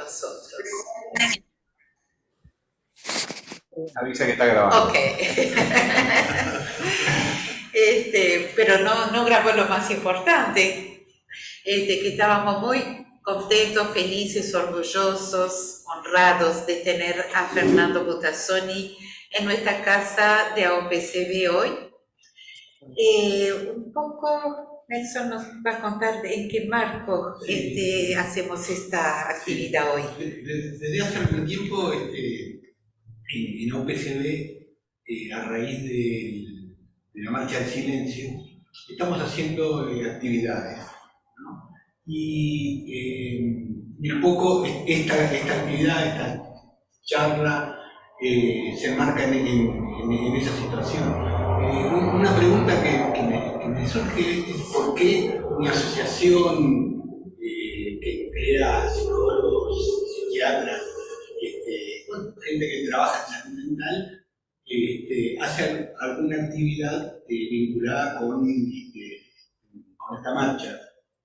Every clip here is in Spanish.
nosotros. Avisa que está grabando. Ok. Pero no grabó lo más importante, que estábamos muy contentos, felices, orgullosos, honrados de tener a Fernando Butazzoni en nuestra casa de AOPCB hoy. Un poco, Nelson nos va a contar en qué marco hacemos esta actividad hoy. Desde hace algún tiempo, en OPCB, a raíz de la Marcha del Silencio, estamos haciendo actividades, ¿no? Y un poco esta actividad, esta charla, se enmarca en esa situación. Una pregunta que me surge es por qué una asociación que crea psicólogos, psiquiatras, gente que trabaja en salud mental, hace alguna actividad vinculada con esta marcha.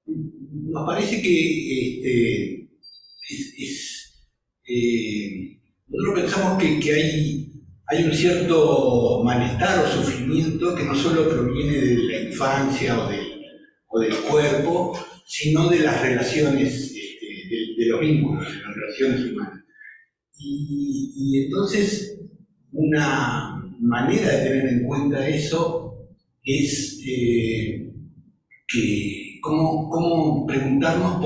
Nos parece que nosotros pensamos que hay un cierto malestar o sufrimiento que no solo proviene de la infancia o del cuerpo, sino de las relaciones, de los vínculos, de las relaciones humanas. Y entonces, una manera de tener en cuenta eso es cómo preguntarnos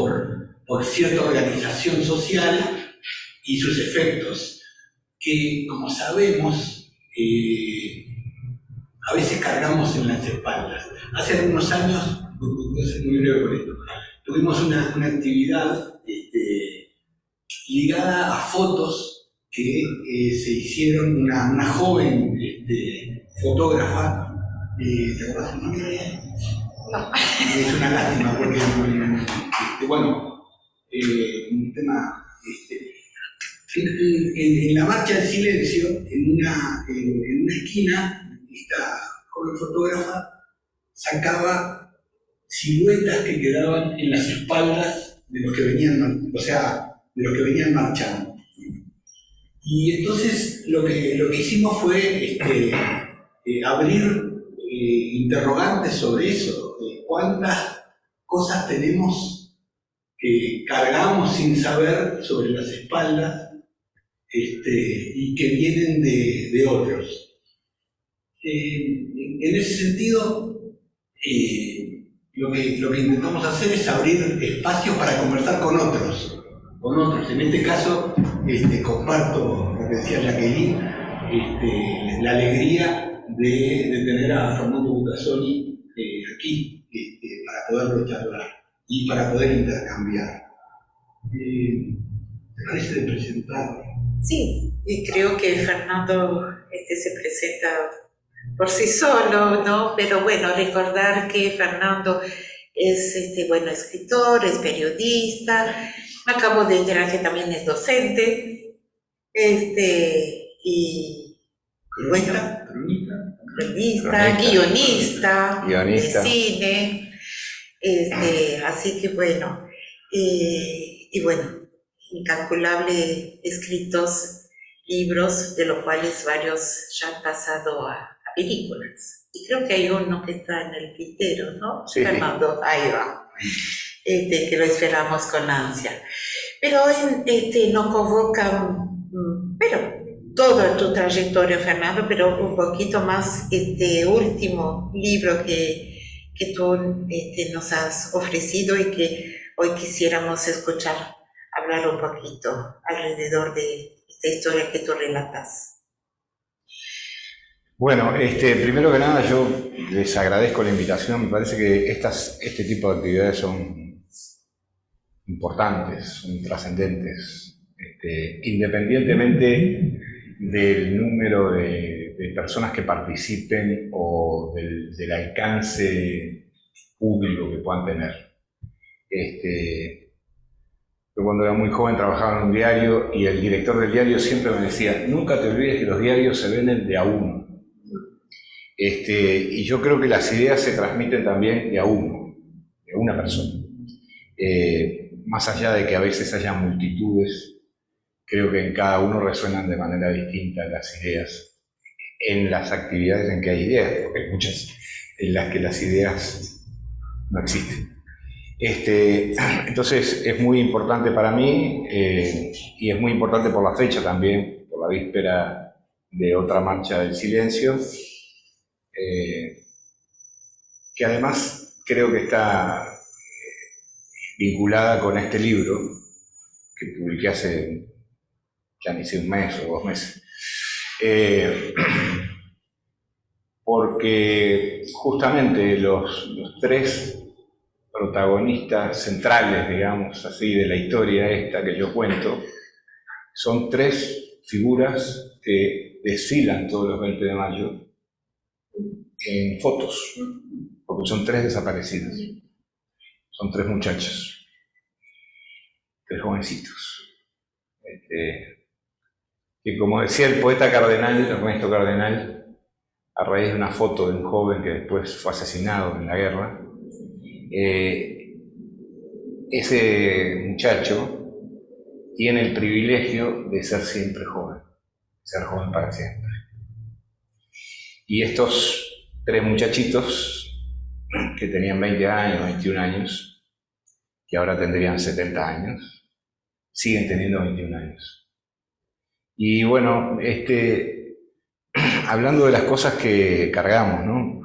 por cierta organización social y sus efectos, que, como sabemos, a veces cargamos en las espaldas. Hace algunos años, voy a ser muy breve con esto, tuvimos una actividad ligada a fotos que se hicieron una joven fotógrafa. ¿Te acuerdas su nombre? No. Es una lástima porque, bueno, un tema... en la Marcha del Silencio, en una esquina, esta joven fotógrafa sacaba siluetas que quedaban en las espaldas de los que venían, o sea, de los que venían marchando. Y entonces lo que hicimos fue abrir interrogantes sobre eso, cuántas cosas tenemos que cargamos sin saber sobre las espaldas y que vienen de otros. En ese sentido, lo que intentamos hacer es abrir espacios para conversar con otros. En este caso, comparto lo que decía Jacqueline, la alegría de tener a Fernando Butazzoni aquí, para poderlo charlar y para poder intercambiar. ¿Te parece de presentar? Sí, y creo que Fernando se presenta por sí solo, ¿no? Pero bueno, recordar que Fernando es, escritor, es periodista, me acabo de enterar que también es docente, y bueno, cronista, guionista de cine, así que bueno, y bueno, incalculable escritos, libros, de los cuales varios ya han pasado a películas. Y creo que hay uno que está en el tintero, ¿no? Sí. Fernando, ahí va, que lo esperamos con ansia. Pero hoy nos convoca, pero toda tu trayectoria, Fernando, pero un poquito más este último libro que tú nos has ofrecido y que hoy quisiéramos escuchar hablar un poquito alrededor de esta historia que tú relatas. Bueno, primero que nada yo les agradezco la invitación. Me parece que este tipo de actividades son importantes, son trascendentes, independientemente del número de personas que participen o del alcance público que puedan tener. Yo cuando era muy joven trabajaba en un diario y el director del diario siempre me decía: nunca te olvides que los diarios se venden de a uno. Y yo creo que las ideas se transmiten también de a uno, de una persona. más allá de que a veces haya multitudes, creo que en cada uno resuenan de manera distinta las ideas, en las actividades en que hay ideas, porque hay muchas en las que las ideas no existen. Entonces es muy importante para mí y es muy importante por la fecha también, por la víspera de otra marcha del silencio, que además creo que está vinculada con este libro que publiqué hace ya ni sé un mes o 2 meses, porque justamente los 3 protagonistas centrales, digamos así, de la historia esta que yo cuento, son 3 figuras que desfilan todos los 20 de mayo en fotos, porque son 3 desaparecidos. Son 3 muchachos, 3 jovencitos, que como decía el poeta Cardenal, Ernesto Cardenal, a raíz de una foto de un joven que después fue asesinado en la guerra, ese muchacho tiene el privilegio de ser siempre joven, ser joven para siempre. Y estos 3 muchachitos que tenían 20 años, 21 años, que ahora tendrían 70 años, siguen teniendo 21 años. Y bueno, hablando de las cosas que cargamos, ¿no?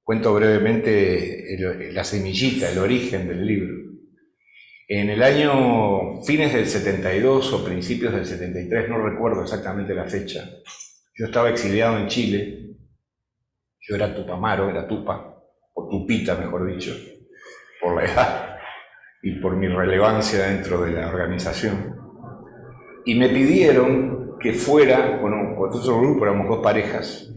Cuento brevemente la semillita, el origen del libro. En el año fines del 72 o principios del 73, no recuerdo exactamente la fecha, yo estaba exiliado en Chile. Yo era tupamaro, era tupa, o tupita mejor dicho, por la edad y por mi relevancia dentro de la organización. Y me pidieron que fuera, bueno, con otro grupo, éramos 2 parejas,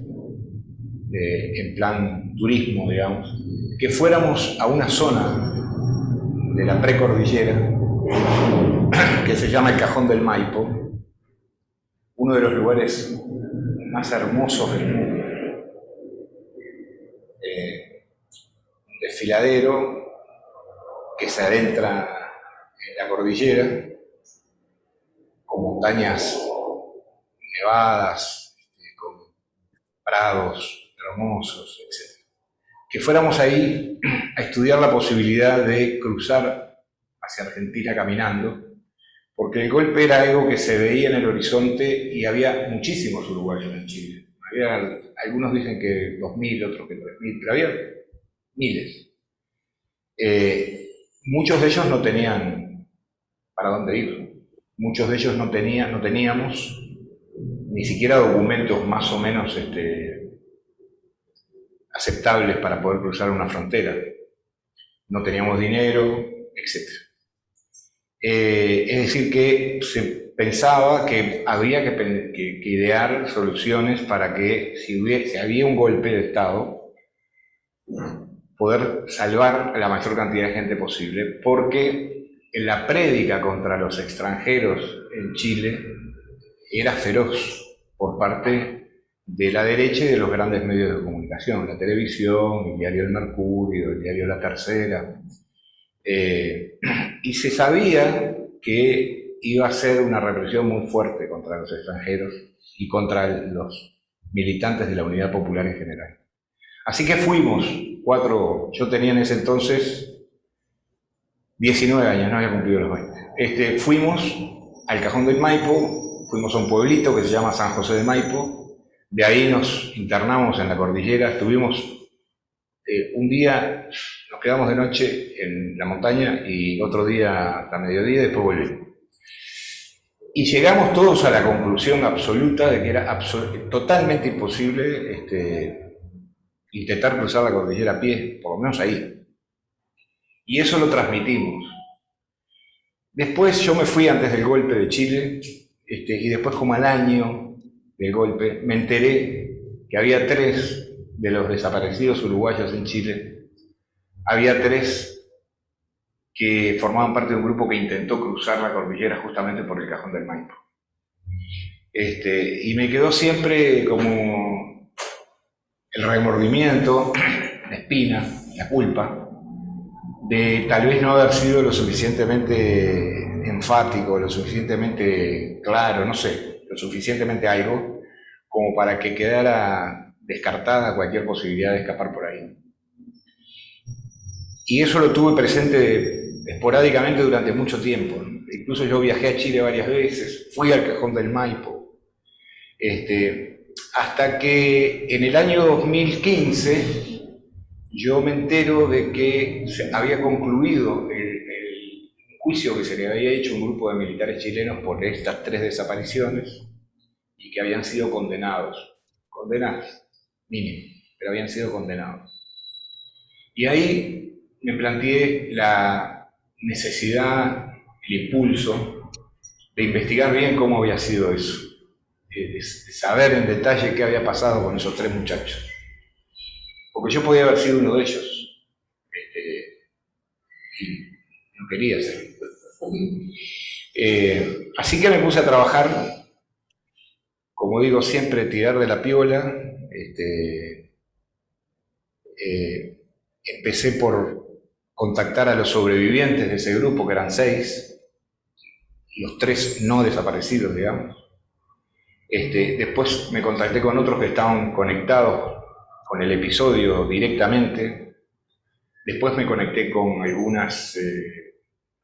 en plan turismo, digamos, que fuéramos a una zona de la precordillera que se llama el Cajón del Maipo, uno de los lugares más hermosos del mundo. Un desfiladero que se adentra en la cordillera, con montañas nevadas, con prados hermosos, etc. Que fuéramos ahí a estudiar la posibilidad de cruzar hacia Argentina caminando, porque el golpe era algo que se veía en el horizonte y había muchísimos uruguayos en Chile. Algunos dicen que 2.000, otros que 3.000, pero había miles. Muchos de ellos no tenían para dónde ir. Muchos de ellos no teníamos ni siquiera documentos más o menos aceptables para poder cruzar una frontera. No teníamos dinero, etc. Es decir, que se pensaba que habría que idear soluciones para que si había un golpe de Estado, poder salvar a la mayor cantidad de gente posible, porque la prédica contra los extranjeros en Chile era feroz por parte de la derecha y de los grandes medios de comunicación, la televisión, el diario El Mercurio, el diario La Tercera, y se sabía que iba a ser una represión muy fuerte contra los extranjeros y contra los militantes de la Unidad Popular en general. Así que fuimos 4, yo tenía en ese entonces 19 años, no había cumplido los 20. Fuimos al Cajón del Maipo, fuimos a un pueblito que se llama San José de Maipo, de ahí nos internamos en la cordillera, estuvimos un día, nos quedamos de noche en la montaña y otro día hasta mediodía y después volvimos. Y llegamos todos a la conclusión absoluta de que era totalmente imposible intentar cruzar la cordillera a pie, por lo menos ahí. Y eso lo transmitimos. Después yo me fui antes del golpe de Chile, y después como al año del golpe me enteré que había 3 de los desaparecidos uruguayos en Chile, había 3 que formaban parte de un grupo que intentó cruzar la cordillera justamente por el Cajón del Maipo. Y me quedó siempre como el remordimiento, la espina, la culpa de tal vez no haber sido lo suficientemente enfático, lo suficientemente claro, no sé, lo suficientemente algo, como para que quedara descartada cualquier posibilidad de escapar por ahí. Y eso lo tuve presente esporádicamente durante mucho tiempo. Incluso yo viajé a Chile varias veces, fui al Cajón del Maipo, hasta que en el año 2015 yo me entero de que se había concluido el juicio que se le había hecho a un grupo de militares chilenos por estas 3 desapariciones y que habían sido condenados, mínimo, pero habían sido condenados. Y ahí me planteé la necesidad, el impulso de investigar bien cómo había sido eso, de saber en detalle qué había pasado con esos 3 muchachos. Porque yo podía haber sido uno de ellos, y no quería ser. Así que me puse a trabajar, como digo siempre, tirar de la piola. Empecé por contactar a los sobrevivientes de ese grupo, que eran 6, los 3 no desaparecidos, digamos. Después me contacté con otros que estaban conectados con el episodio directamente. Después me conecté con algunas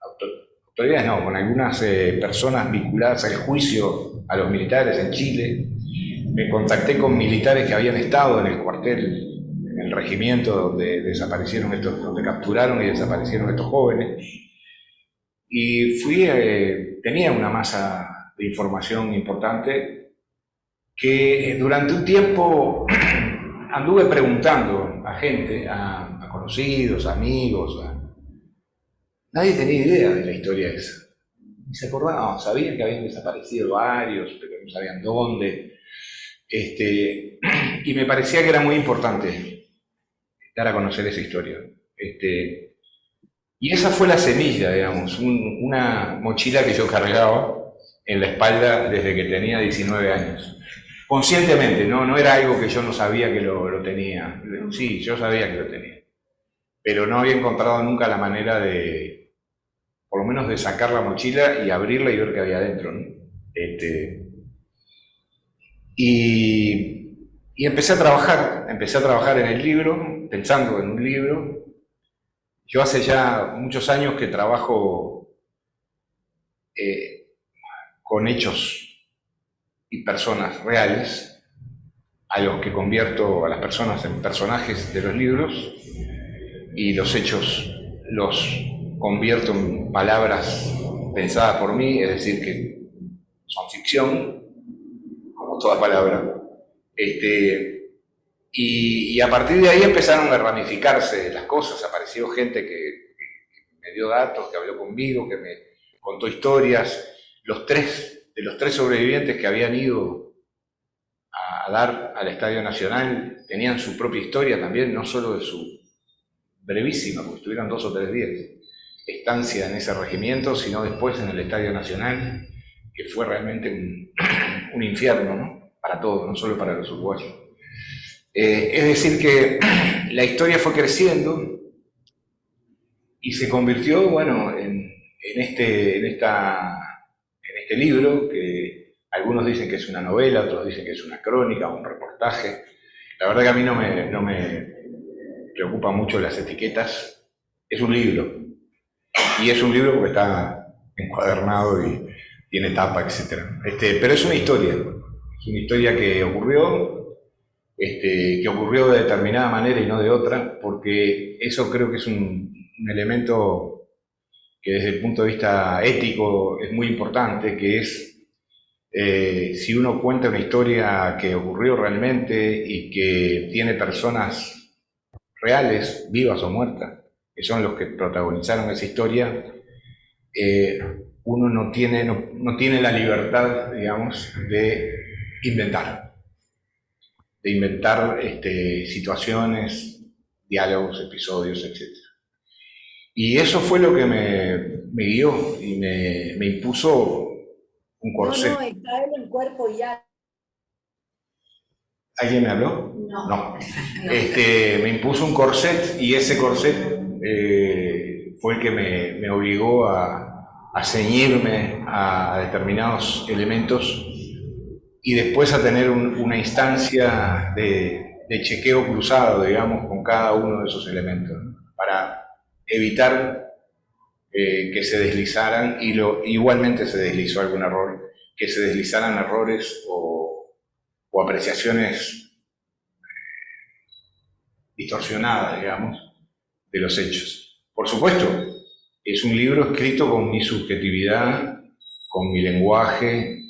autoridades, no, con algunas personas vinculadas al juicio a los militares en Chile. Me contacté con militares que habían estado en el cuartel, en el regimiento donde desaparecieron estos, donde capturaron y desaparecieron estos jóvenes. Y tenía una masa de información importante que durante un tiempo anduve preguntando a gente, a conocidos, amigos. Nadie tenía idea de la historia esa. Y se acordaban, no, sabían que habían desaparecido varios, pero no sabían dónde. Y me parecía que era muy importante dar a conocer esa historia. Y esa fue la semilla, digamos, una mochila que yo cargaba en la espalda desde que tenía 19 años. Conscientemente, no era algo que yo no sabía que lo tenía. Sí, yo sabía que lo tenía. Pero no había encontrado nunca la manera de, por lo menos, de sacar la mochila y abrirla y ver qué había adentro, ¿no? Y empecé a trabajar en el libro, pensando en un libro. Yo hace ya muchos años que trabajo con hechos y personas reales, a los que convierto a las personas en personajes de los libros, y los hechos los convierto en palabras pensadas por mí, es decir, que son ficción, como toda palabra. Y a partir de ahí empezaron a ramificarse las cosas. Apareció gente que me dio datos, que habló conmigo, que me contó historias. De los 3 sobrevivientes que habían ido a dar al Estadio Nacional tenían su propia historia también, no solo de su brevísima, porque estuvieron 2 o 3 días, estancia en ese regimiento, sino después en el Estadio Nacional, que fue realmente un infierno, ¿no? Para todos, no solo para los uruguayos. Es decir que la historia fue creciendo y se convirtió, bueno, en este libro, que algunos dicen que es una novela, otros dicen que es una crónica, un reportaje. La verdad que a mí no me preocupan mucho las etiquetas. Es un libro, y es un libro porque está encuadernado y tiene tapa, etc. Pero es una historia que ocurrió, que ocurrió de determinada manera y no de otra, porque eso creo que es un elemento que desde el punto de vista ético es muy importante, que es si uno cuenta una historia que ocurrió realmente y que tiene personas reales, vivas o muertas, que son los que protagonizaron esa historia, uno no tiene la libertad, digamos, de inventar situaciones, diálogos, episodios, etc. Y eso fue lo que me guió y me impuso un corset. No, está en el cuerpo ya. ¿Alguien me habló? No. Me impuso un corset, y ese corset fue el que me obligó a ceñirme a determinados elementos y después a tener una instancia de chequeo cruzado, digamos, con cada uno de esos elementos, ¿no? Para evitar que se deslizaran, y igualmente se deslizó algún error, que se deslizaran errores o apreciaciones distorsionadas, digamos, de los hechos. Por supuesto, es un libro escrito con mi subjetividad, con mi lenguaje,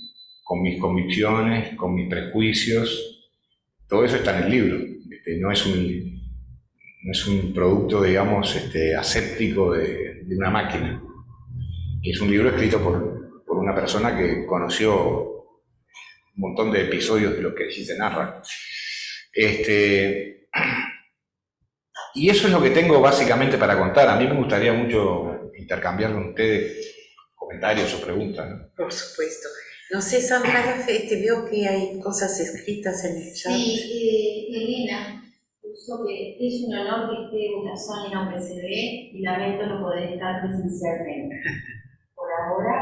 con mis convicciones, con mis prejuicios. Todo eso está en el libro. No es un producto, digamos, aséptico de una máquina. Es un libro escrito por una persona que conoció un montón de episodios de lo que allí se narra. Y eso es lo que tengo básicamente para contar. A mí me gustaría mucho intercambiar con ustedes comentarios o preguntas, ¿no? Por supuesto. No sé, Sandra, te veo que hay cosas escritas en el chat. Sí, Elena puso que es un honor que esté Butazón en OPCV y lamento no poder estar presencialmente. Por ahora,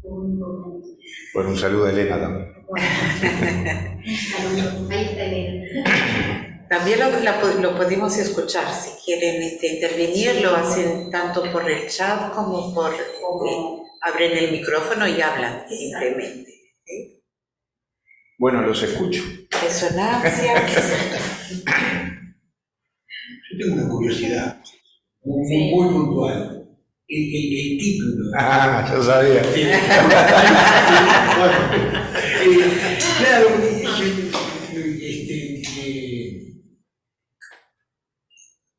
lo único que... Bueno, un saludo a Elena también. Bueno, un saludo. Ahí está Elena. También lo podemos escuchar, si quieren intervenir, lo hacen tanto por el chat como por... abren el micrófono y hablan simplemente. ¿Sí? Bueno, los escucho. Resonancia. Yo tengo una curiosidad muy puntual. El título. Ah, yo sabía. Sí. Claro,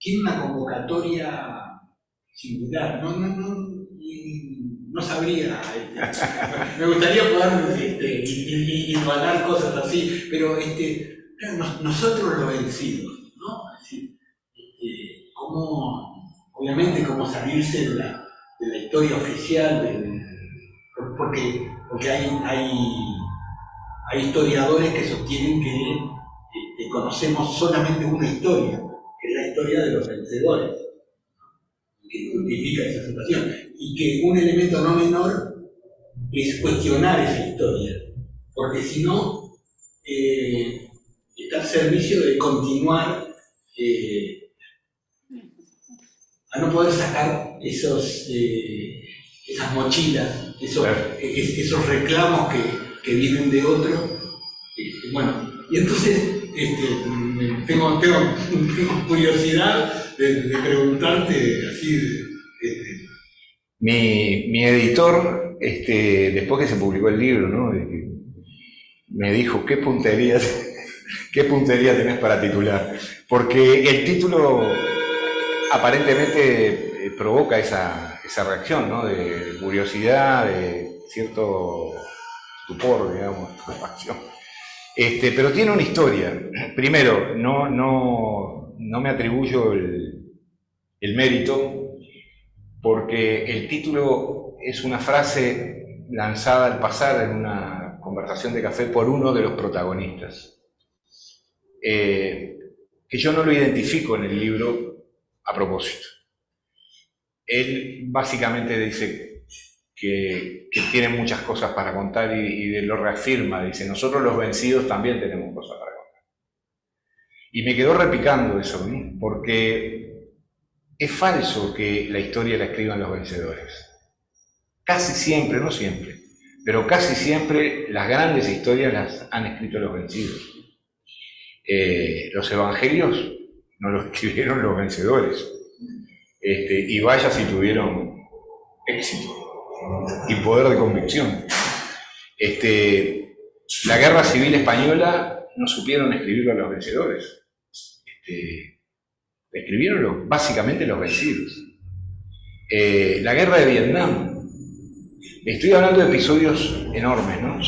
tiene una convocatoria singular. No sabría. Me gustaría poder igualar cosas así, pero nosotros los vencidos, ¿no? Obviamente, cómo salirse de la historia oficial, porque hay historiadores que sostienen que conocemos solamente una historia, que es la historia de los vencedores, que justifica esa situación, y que un elemento no menor es cuestionar esa historia, porque si no, está al servicio de continuar a no poder sacar esas mochilas, esos reclamos que vienen de otro. Bueno, y entonces tengo curiosidad de preguntarte así. Mi editor, después que se publicó el libro, ¿no? Me dijo, ¿qué puntería tenés para titular? Porque el título aparentemente provoca esa reacción, ¿no? De curiosidad, de cierto estupor, digamos, estupefacción. Pero tiene una historia. Primero, no me atribuyo el mérito, porque el título es una frase lanzada al pasar en una conversación de café por uno de los protagonistas, que yo no lo identifico en el libro a propósito. Él básicamente dice que tiene muchas cosas para contar y lo reafirma, dice, nosotros los vencidos también tenemos cosas para contar. Y me quedó repicando eso, ¿no? Porque es falso que la historia la escriban los vencedores. Casi siempre, no siempre, pero casi siempre las grandes historias las han escrito los vencidos. Los evangelios no los escribieron los vencedores. Y vaya si tuvieron éxito y poder de convicción. La guerra civil española no supieron escribirlo a los vencedores. Escribieron básicamente los vencidos. La guerra de Vietnam. Estoy hablando de episodios enormes, ¿no?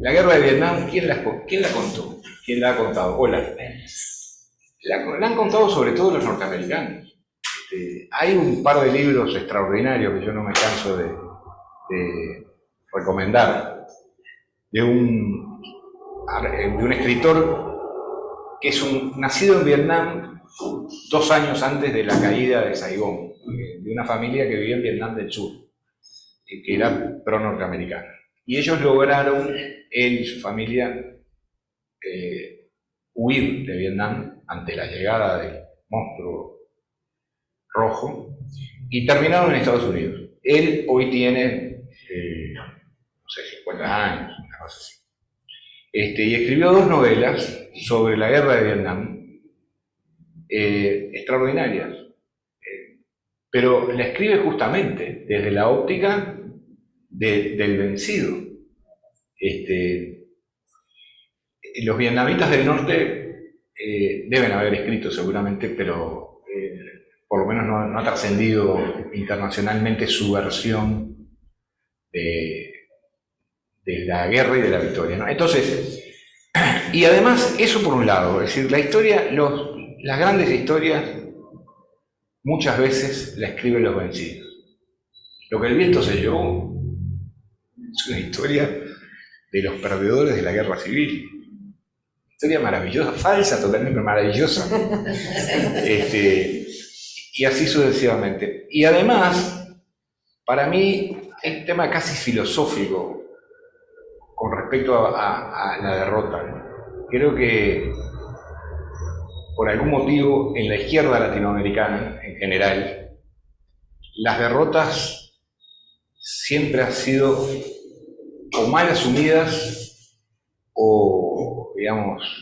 La guerra de Vietnam, ¿quién la contó? ¿Quién la ha contado? La han contado sobre todo los norteamericanos. Hay un par de libros extraordinarios que yo no me canso de recomendar, de un escritor que es nacido en Vietnam, 2 años antes de la caída de Saigón, de una familia que vivía en Vietnam del Sur, que era pro-norteamericana. Y ellos lograron, él y su familia, huir de Vietnam ante la llegada del monstruo rojo y terminaron en Estados Unidos. Él hoy tiene, no sé, 50 años, una cosa así. Y escribió 2 novelas sobre la guerra de Vietnam, extraordinarias, pero la escribe justamente desde la óptica del vencido. Los vietnamitas del norte deben haber escrito seguramente, pero por lo menos no ha trascendido internacionalmente su versión de la guerra y de la victoria, ¿no? Entonces, y además, eso por un lado, es decir, la historia, las grandes historias muchas veces la escriben los vencidos. Lo que el viento se llevó es una historia de los perdedores de la guerra civil. Historia maravillosa, falsa, totalmente maravillosa. Y así sucesivamente. Y además, para mí, hay un tema casi filosófico con respecto a la derrota, ¿no? Creo que por algún motivo en la izquierda latinoamericana en general, las derrotas siempre han sido o mal asumidas o, digamos,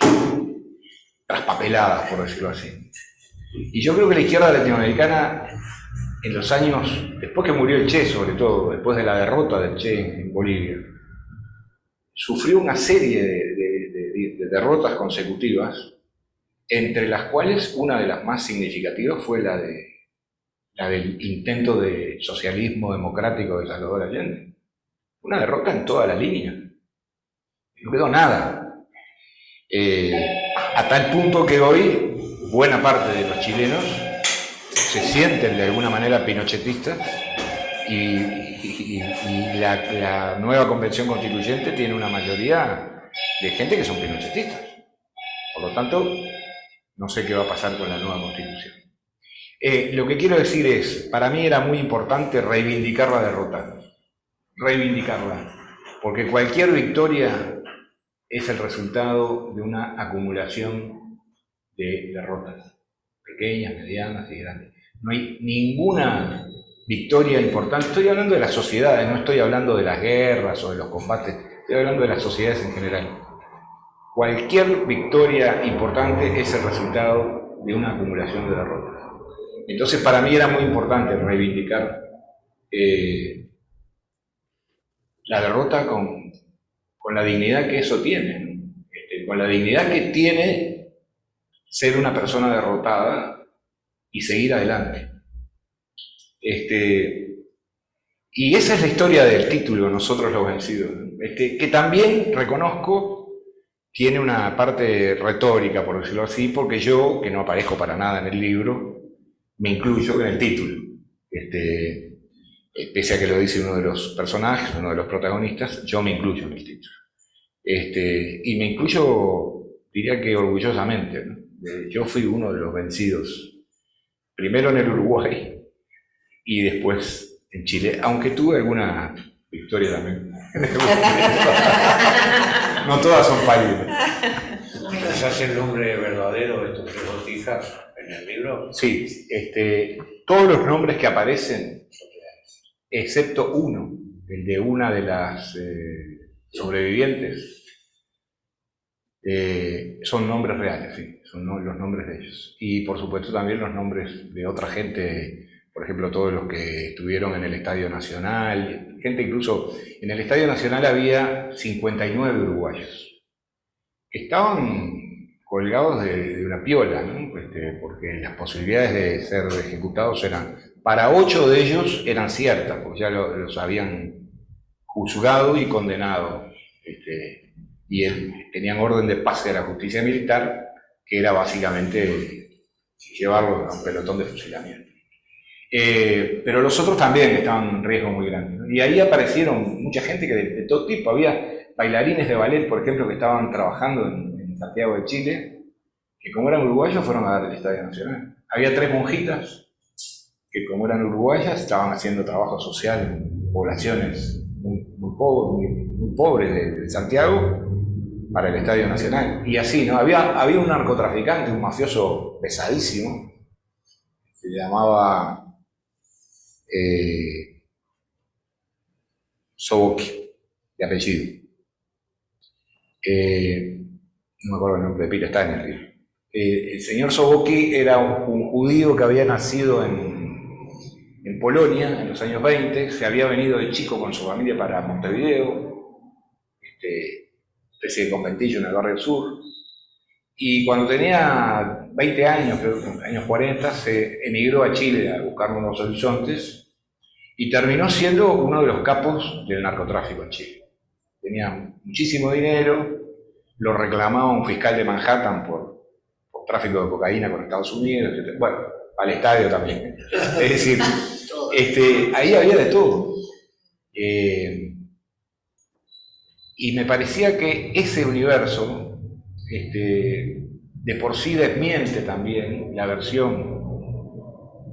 traspapeladas, por decirlo así. Y yo creo que la izquierda latinoamericana, en los años, después que murió el Che, sobre todo, después de la derrota del Che en Bolivia, sufrió una serie de derrotas consecutivas, entre las cuales una de las más significativas fue la del intento de socialismo democrático de Salvador Allende. Una derrota en toda la línea. No quedó nada. A tal punto que hoy buena parte de los chilenos se sienten de alguna manera pinochetistas y la nueva convención constituyente tiene una mayoría de gente que son pinochetistas. Por lo tanto, no sé qué va a pasar con la nueva constitución. Lo que quiero decir es, para mí era muy importante reivindicar la derrota, reivindicarla, porque cualquier victoria es el resultado de una acumulación de derrotas, pequeñas, medianas y grandes. No hay ninguna victoria importante. Estoy hablando de las sociedades, no estoy hablando de las guerras o de los combates, estoy hablando de las sociedades en general. Cualquier victoria importante es el resultado de una acumulación de derrotas. Entonces, para mí era muy importante reivindicar la derrota con la dignidad que eso tiene, ¿no? Con la dignidad que tiene ser una persona derrotada y seguir adelante. Y esa es la historia del título, Nosotros los Vencidos, ¿no? Que también reconozco tiene una parte retórica, por decirlo así, porque yo, que no aparezco para nada en el libro, me incluyo en el título. Pese a que lo dice uno de los personajes, uno de los protagonistas, yo me incluyo en el título. Y me incluyo, diría que orgullosamente, ¿no? Yo fui uno de los vencidos, primero en el Uruguay y después en Chile, aunque tuve alguna victoria también. No todas son pálidas. ¿Pensás el nombre verdadero de tus 3 botijas en el libro? Sí, todos los nombres que aparecen, excepto uno, el de una de las sobrevivientes, son nombres reales, sí, son los nombres de ellos. Y por supuesto también los nombres de otra gente, por ejemplo, todos los que estuvieron en el Estadio Nacional, gente incluso, en el Estadio Nacional había 59 uruguayos, que estaban colgados de una piola, ¿no? Porque las posibilidades de ser ejecutados eran, para 8 de ellos eran ciertas, porque ya los habían juzgado y condenado, y tenían orden de pase de la justicia militar, que era básicamente llevarlos a un pelotón de fusilamiento. Pero los otros también estaban en riesgo muy grande, ¿no? Y ahí aparecieron mucha gente que de todo tipo. Había bailarines de ballet, por ejemplo, que estaban trabajando en Santiago de Chile, que como eran uruguayos fueron a dar el Estadio Nacional. Había 3 monjitas que como eran uruguayas estaban haciendo trabajo social en poblaciones muy pobres de Santiago para el Estadio Nacional. Y así, ¿no? Había un narcotraficante, un mafioso pesadísimo, se llamaba Sobocchi, de apellido. No me acuerdo el nombre de pila, está en el libro. El señor Sobocchi era un judío que había nacido en Polonia en los años 20, se había venido de chico con su familia para Montevideo, especie de conventillo en el barrio sur, y cuando tenía 20 años, creo que en los años 40, se emigró a Chile a buscar nuevos horizontes y terminó siendo uno de los capos del narcotráfico en Chile. Tenía muchísimo dinero, lo reclamaba un fiscal de Manhattan por tráfico de cocaína con Estados Unidos, etc. Bueno, al estadio también. Es decir, ahí había de todo. Y me parecía que ese universo, de por sí desmiente también la versión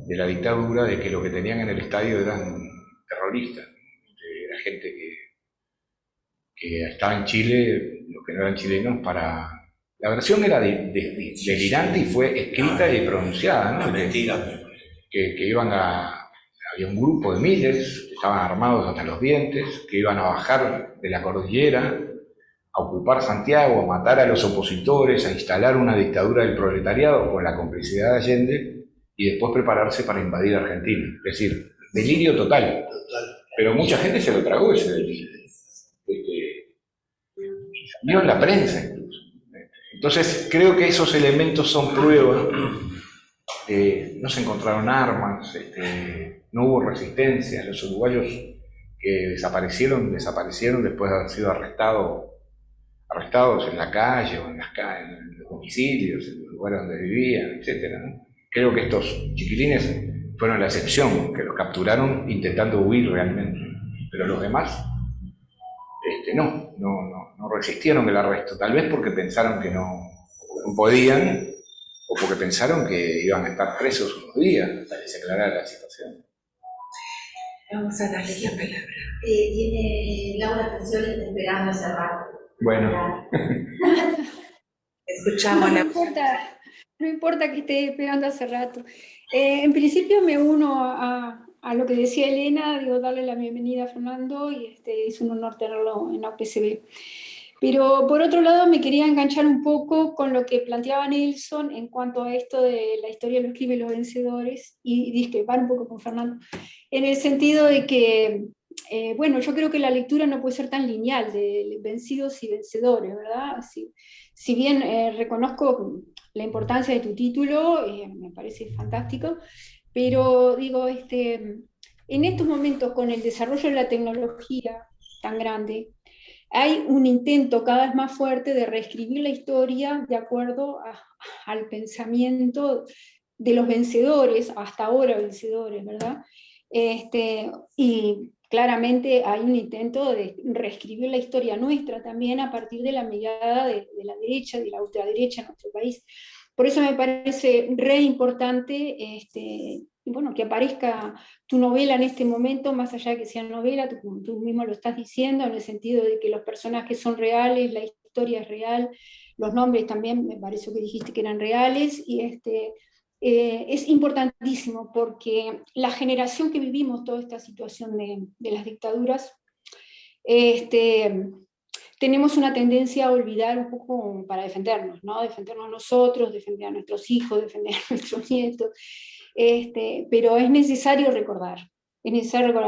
de la dictadura de que lo que tenían en el estadio eran terroristas. Era gente que estaba en Chile, los que no eran chilenos, para... La versión era delirante y fue escrita y pronunciada, ¿no? Mentira. Que iban a... Había un grupo de miles, que estaban armados hasta los dientes, que iban a bajar de la cordillera, a ocupar Santiago, a matar a los opositores, a instalar una dictadura del proletariado con la complicidad de Allende y después prepararse para invadir Argentina. Es decir, delirio total. Pero mucha gente se lo tragó ese delirio. Salió en la prensa incluso. Entonces creo que esos elementos son prueba. No se encontraron armas, no hubo resistencia. Los uruguayos que desaparecieron después de haber sido arrestados en la calle o en los domicilios, en los lugares donde vivían, etc., ¿no? Creo que estos chiquilines fueron la excepción, que los capturaron intentando huir realmente, pero los demás no resistieron el arresto, tal vez porque pensaron que no podían, o porque pensaron que iban a estar presos unos días hasta que se aclarara la situación. Vamos a darle la palabra. Tiene Laura Pensión esperando hace rato. Bueno. Escuchamos No importa que esté esperando hace rato. En principio me uno a lo que decía Elena, digo, darle la bienvenida a Fernando y es un honor tenerlo en la UPCB. Pero por otro lado me quería enganchar un poco con lo que planteaba Nelson en cuanto a esto de la historia lo escriben los vencedores y discrepar un poco con Fernando, en el sentido de que, bueno, yo creo que la lectura no puede ser tan lineal de vencidos y vencedores, ¿verdad? Si bien reconozco la importancia de tu título, me parece fantástico, pero digo, en estos momentos con el desarrollo de la tecnología tan grande, hay un intento cada vez más fuerte de reescribir la historia de acuerdo al pensamiento de los vencedores, hasta ahora vencedores, ¿verdad? Y claramente hay un intento de reescribir la historia nuestra también a partir de la mirada de la derecha, de la ultraderecha en nuestro país. Por eso me parece re importante bueno, que aparezca tu novela en este momento, más allá de que sea novela, tú mismo lo estás diciendo, en el sentido de que los personajes son reales, la historia es real, los nombres también me pareció que dijiste que eran reales, y es importantísimo porque la generación que vivimos toda esta situación de las dictaduras, tenemos una tendencia a olvidar un poco para defendernos, ¿no? Defendernos nosotros, defender a nuestros hijos, defender a nuestros nietos, pero es necesario recordar,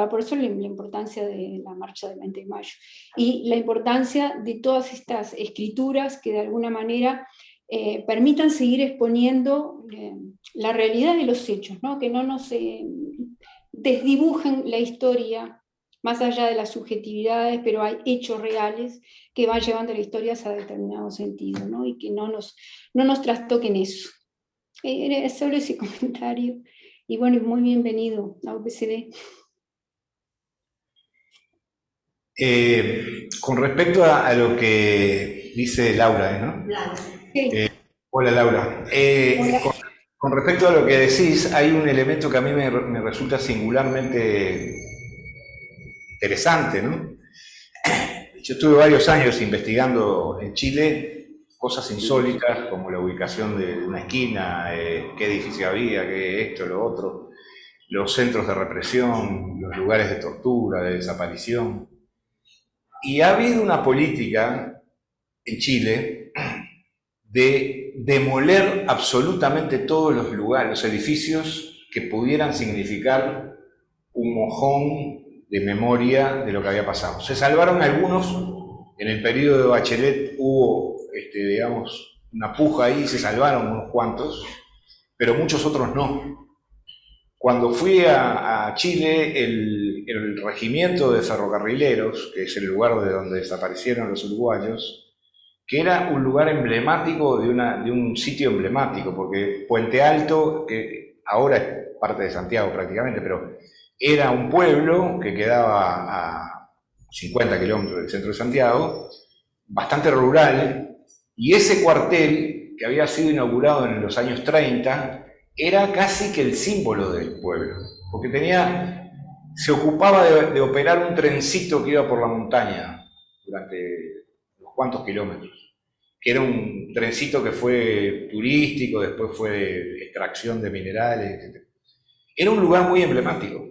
por eso la importancia de la marcha del 20 de mayo, y la importancia de todas estas escrituras que de alguna manera permitan seguir exponiendo la realidad de los hechos, ¿no? Que no nos desdibujen la historia más allá de las subjetividades, pero hay hechos reales que van llevando la historia a determinado sentido, ¿no? Y que no nos trastoquen eso. Era solo ese comentario. Y bueno, muy bienvenido a UPCB. Con respecto a lo que dice Laura, ¿no? Claro. Sí. Hola Laura. Hola. Con respecto a lo que decís, hay un elemento que a mí me resulta singularmente interesante, ¿no? Yo estuve varios años investigando en Chile cosas insólitas como la ubicación de una esquina, qué edificio había, qué esto, lo otro, los centros de represión, los lugares de tortura, de desaparición. Y ha habido una política en Chile de demoler absolutamente todos los lugares, los edificios que pudieran significar un mojón de memoria de lo que había pasado. Se salvaron algunos, en el periodo de Bachelet hubo, digamos, una puja ahí, se salvaron unos cuantos, pero muchos otros no. Cuando fui a Chile, el regimiento de ferrocarrileros, que es el lugar de donde desaparecieron los uruguayos, que era un lugar emblemático de un sitio emblemático, porque Puente Alto, que ahora es parte de Santiago prácticamente, pero era un pueblo que quedaba a 50 kilómetros del centro de Santiago, bastante rural, y ese cuartel, que había sido inaugurado en los años 30, era casi que el símbolo del pueblo, porque se ocupaba de operar un trencito que iba por la montaña durante unos cuantos kilómetros, que era un trencito que fue turístico, después fue de extracción de minerales, etc. Era un lugar muy emblemático.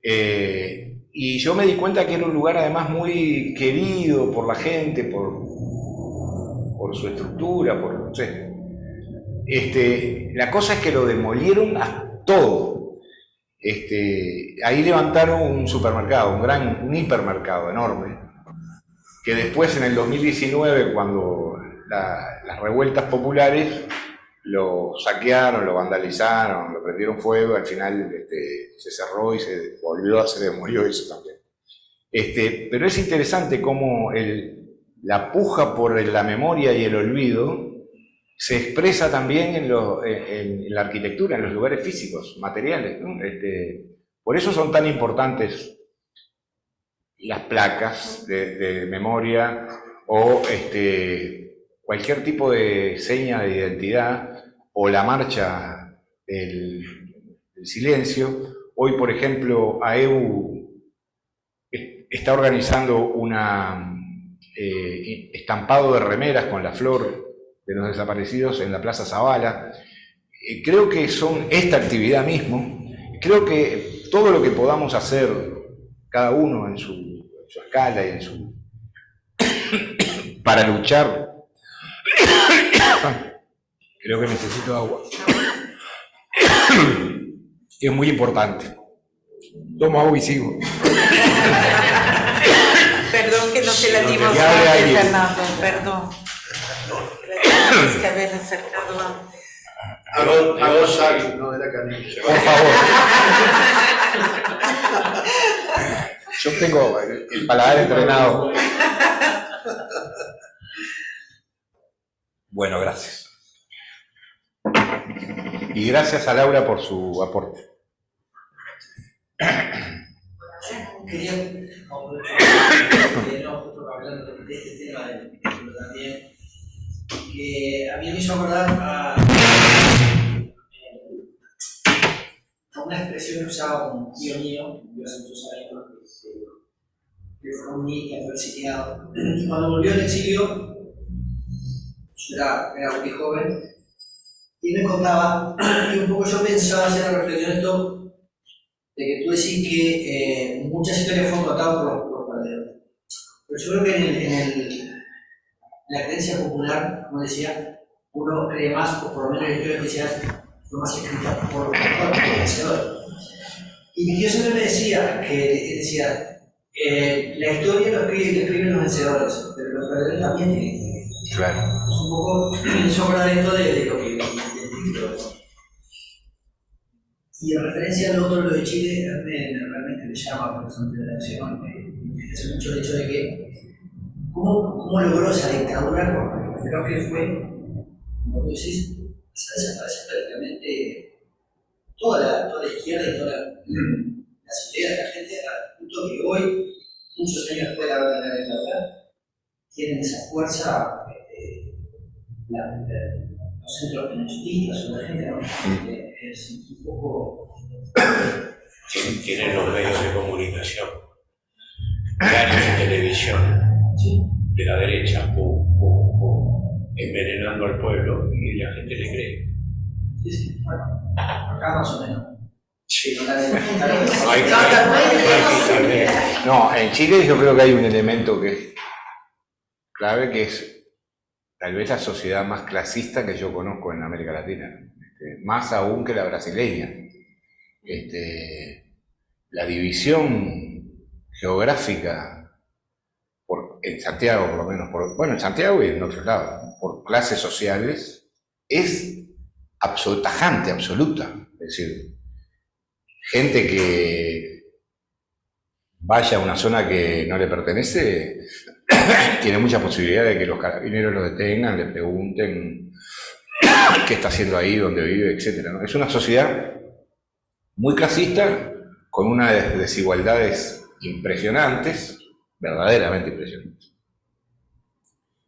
Y yo me di cuenta que era un lugar además muy querido por la gente, por su estructura, no sé. La cosa es que lo demolieron a todo. Ahí levantaron un supermercado, un hipermercado enorme, que después en el 2019, cuando las revueltas populares lo saquearon, lo vandalizaron, lo prendieron fuego, al final se cerró y se demolió eso también. Pero es interesante cómo la puja por la memoria y el olvido se expresa también en la arquitectura, en los lugares físicos, materiales, ¿no? Por eso son tan importantes las placas de memoria o cualquier tipo de seña de identidad o la marcha del silencio. Hoy, por ejemplo, AEU está organizando un estampado de remeras con la flor de los desaparecidos en la Plaza Zavala. Creo que son esta actividad mismo. Creo que todo lo que podamos hacer, cada uno en su escala y para luchar. Creo que necesito agua. Es muy importante. Tomo agua y sigo. Perdón que no te la dimos Ya de antes, ahí. Fernando, perdón. La tienes que haber acercado antes. A vos, Xavi, no de la canilla. Por favor. Yo tengo el paladar entrenado. Bueno, gracias. Y gracias a Laura por su aporte. Quería, justo hablando de este tema del título también, que a mí me hizo acordar a una expresión que usaba un tío mío, yo hace muchos años, que fue un niño que fue exiliado. Y cuando volvió del exilio, yo era muy joven, y me contaba, y un poco yo pensaba hacer la reflexión de esto, de que tú decís que muchas historias fueron contadas por los verdaderos. Pero yo creo que en la creencia popular, como decía, uno cree más, o por lo menos la historia oficial, fue más escrita por los vencedores. Y mi tío siempre me decía la historia lo escriben los vencedores, pero los perdedores también tienen que escribir. Claro. Es un poco sobra esto de lo que del título. Y en referencia al otro, lo de Chile, realmente me llama por ejemplo la atención. Me interesa mucho el hecho de que cómo logró esa dictadura, creo que fue, como tú decís, desaparecer prácticamente toda la izquierda y todas las ideas de la gente, al punto que hoy, muchos años después de la dictadura, tienen esa fuerza, la los centros peronistas o la gente realmente es un poco... Tienen los medios de comunicación, diarios de televisión, de la derecha, envenenando al pueblo y la gente le cree. Sí, bueno, acá más o menos. Sí. No, en Chile yo creo que hay un elemento que es clave, que es tal vez la sociedad más clasista que yo conozco en América Latina, más aún que la brasileña. La división geográfica, en Santiago por lo menos, bueno, en Santiago y en otros lados, por clases sociales, es tajante, absoluta. Es decir, gente que vaya a una zona que no le pertenece tiene mucha posibilidad de que los carabineros lo detengan, le pregunten qué está haciendo ahí, dónde vive, etc., ¿no? Es una sociedad muy clasista, con unas desigualdades impresionantes, verdaderamente impresionantes.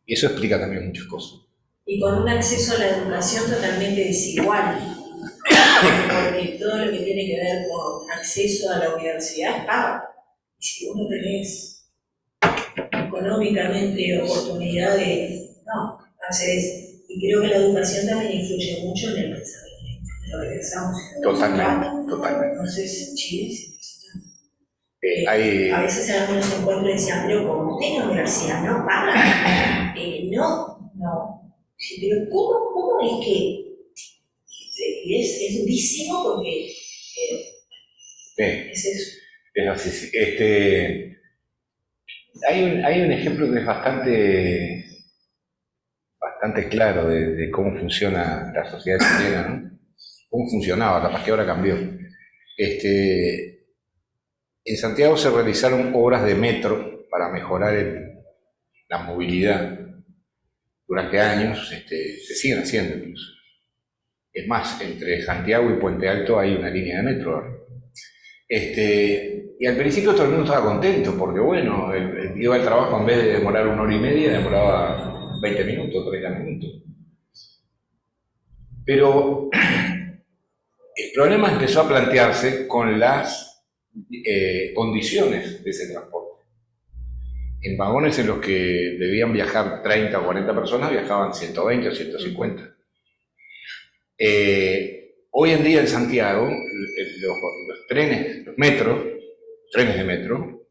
Y eso explica también muchas cosas. Y con un acceso a la educación totalmente desigual, porque todo lo que tiene que ver con acceso a la universidad es pago. Y si vos no tenés económicamente oportunidad de hacer eso, y creo que la educación también influye mucho en el pensamiento, en lo que pensamos. Totalmente. Entonces, Chile es hay... A veces en algunos encuentros decían, pero como usted en la universidad no paga, no. Sí, pero ¿cómo es que es durísimo porque es eso? Es así, sí. Hay un ejemplo que es bastante claro de cómo funciona la sociedad chilena, ¿no? Cómo funcionaba, capaz que ahora cambió. En Santiago se realizaron obras de metro para mejorar la movilidad. Durante años se siguen haciendo incluso. Es más, entre Santiago y Puente Alto hay una línea de metro ahora. Y al principio todo el mundo estaba contento, porque bueno, iba al trabajo, en vez de demorar 1 hora y media, demoraba 20 minutos, 30 minutos. Pero el problema empezó a plantearse con las condiciones de ese transporte. En vagones en los que debían viajar 30 o 40 personas, viajaban 120 o 150. Hoy en día en Santiago, los trenes, los trenes de metro,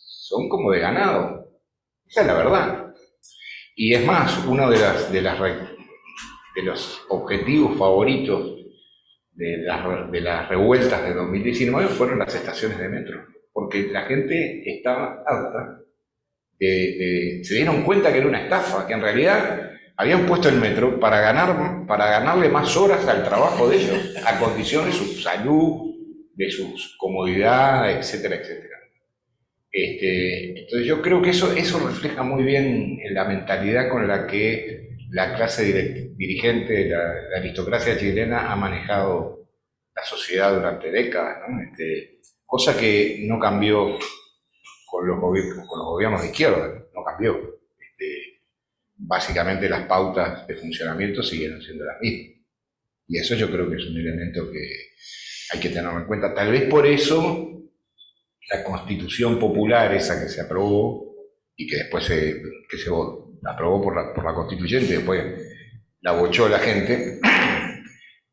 son como de ganado. Esa es la verdad. Y es más, uno de los objetivos favoritos de las revueltas de 2019 fueron las estaciones de metro. Porque la gente estaba harta, se dieron cuenta que era una estafa, que en realidad habían puesto el metro para ganarle más horas al trabajo de ellos, a condición de su salud, de su comodidad, etcétera, etcétera. Entonces yo creo que eso refleja muy bien la mentalidad con la que la clase dirigente, la aristocracia chilena ha manejado la sociedad durante décadas, ¿no? Cosa que no cambió con los gobiernos de izquierda, no cambió. Básicamente las pautas de funcionamiento siguieron siendo las mismas. Y eso yo creo que es un elemento que hay que tenerlo en cuenta. Tal vez por eso la Constitución popular, esa que se aprobó y que después se aprobó por la Constituyente, después la bochó la gente,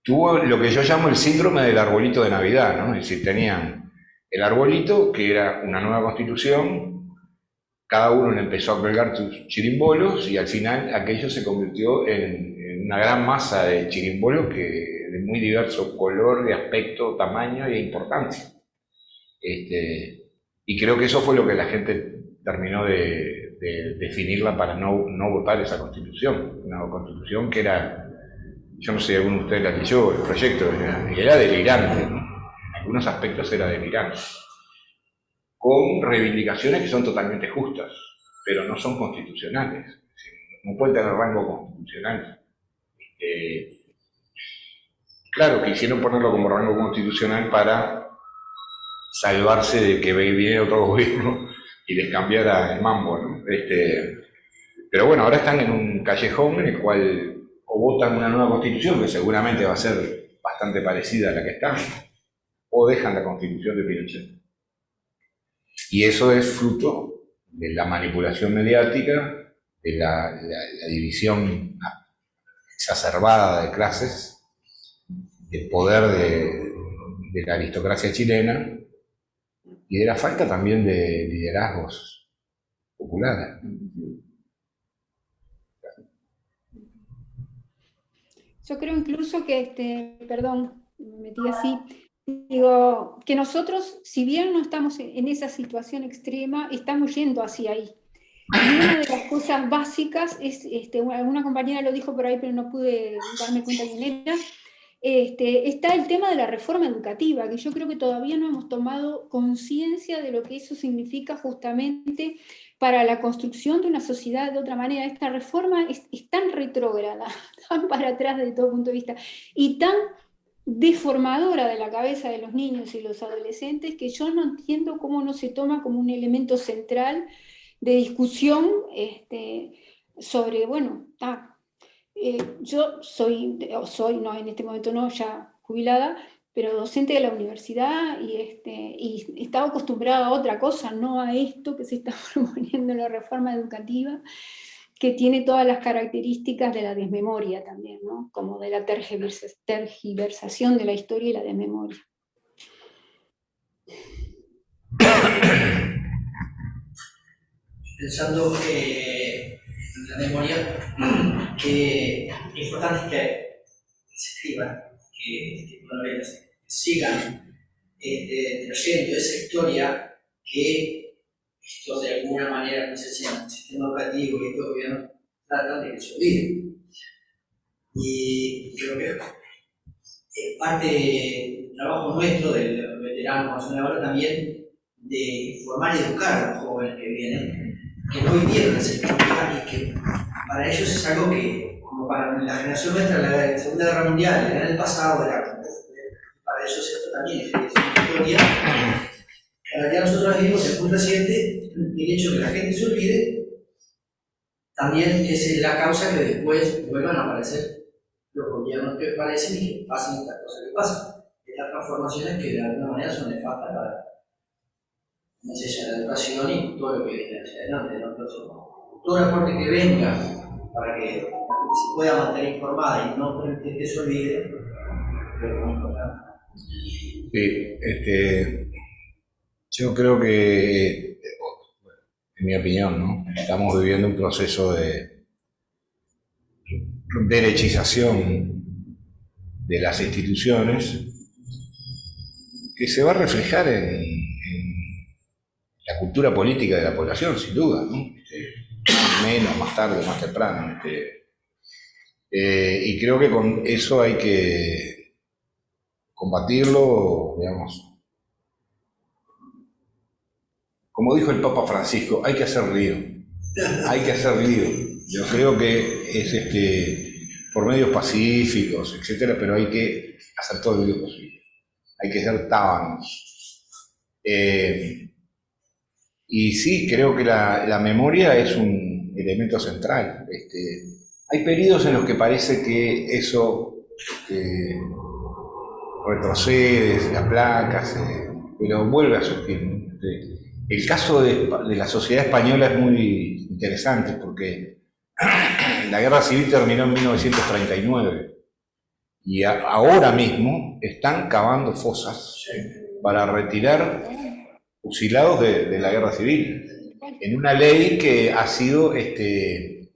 tuvo lo que yo llamo el síndrome del arbolito de Navidad, ¿no? Es decir, tenían el arbolito, que era una nueva Constitución, cada uno le empezó a colgar sus chirimbolos y al final aquello se convirtió en una gran masa de chirimbolos de muy diverso color, de aspecto, tamaño e importancia. Y creo que eso fue lo que la gente terminó de definirla para no votar esa Constitución. Una Constitución que era, yo no sé si alguno de ustedes la leyó, el proyecto era delirante, ¿no? En algunos aspectos era delirante, con reivindicaciones que son totalmente justas, pero no son constitucionales, no pueden tener rango constitucional. Claro, quisieron ponerlo como rango constitucional para salvarse de que viene otro gobierno y les cambiara el mambo, ¿no? Pero bueno, ahora están en un callejón en el cual o votan una nueva constitución, que seguramente va a ser bastante parecida a la que está, o dejan la constitución de Pinochet. Y eso es fruto de la manipulación mediática, de la división exacerbada de clases, del poder de la aristocracia chilena y de la falta también de liderazgos populares. Yo creo incluso que, perdón, me metí así, digo, que nosotros, si bien no estamos en esa situación extrema, estamos yendo hacia ahí. Y una de las cosas básicas es, alguna compañera lo dijo por ahí, pero no pude darme cuenta quién era, está el tema de la reforma educativa, que yo creo que todavía no hemos tomado conciencia de lo que eso significa justamente para la construcción de una sociedad de otra manera. Esta reforma es tan retrógrada, tan para atrás desde todo punto de vista, y tan deformadora de la cabeza de los niños y los adolescentes, que yo no entiendo cómo no se toma como un elemento central de discusión sobre, bueno, yo soy, no, en este momento no, ya jubilada, pero docente de la universidad y estaba acostumbrada a otra cosa, no a esto que se está proponiendo en la reforma educativa, que tiene todas las características de la desmemoria también, ¿no? Como de la tergiversación de la historia y la desmemoria. Pensando en la memoria, que lo importante es que se escriban, que sigan trayendo esa historia que esto de alguna manera, no sé si en el sistema educativo y estos gobiernos tratan de que se olvide. Y creo que es parte del trabajo nuestro, de los veteranos, ahora también, de informar y educar a los jóvenes que vienen, que no vivieron esa historia y que para ellos es algo que, como para la generación nuestra, la Segunda Guerra Mundial, era el pasado, para ellos esto también es una historia. En realidad nosotros vivimos el muy reciente, y el hecho de que la gente se olvide también es la causa que después vuelvan a aparecer los gobiernos que parecen y que pasen estas cosas que pasan. Estas transformaciones que de alguna manera son nefastas para la educación y todo lo que viene hacia adelante, ¿no? Todo el aporte que venga para que se pueda mantener informada y no permitir que se olvide, creo que es muy importante. Sí, yo creo que, en mi opinión, ¿no? Estamos viviendo un proceso de derechización de las instituciones que se va a reflejar en la cultura política de la población, sin duda, ¿no? Menos, más tarde, más temprano. Y creo que con eso hay que combatirlo, digamos. Como dijo el Papa Francisco, hay que hacer lío. Hay que hacer lío. Yo creo que es por medios pacíficos, etcétera, pero hay que hacer todo el lío posible. Hay que ser tábanos. Y sí, creo que la memoria es un elemento central. Hay periodos en los que parece que eso retrocede, se aplaca, pero vuelve a surgir. El caso de la sociedad española es muy interesante porque la guerra civil terminó en 1939 y ahora mismo están cavando fosas para retirar fusilados de la guerra civil, en una ley que ha sido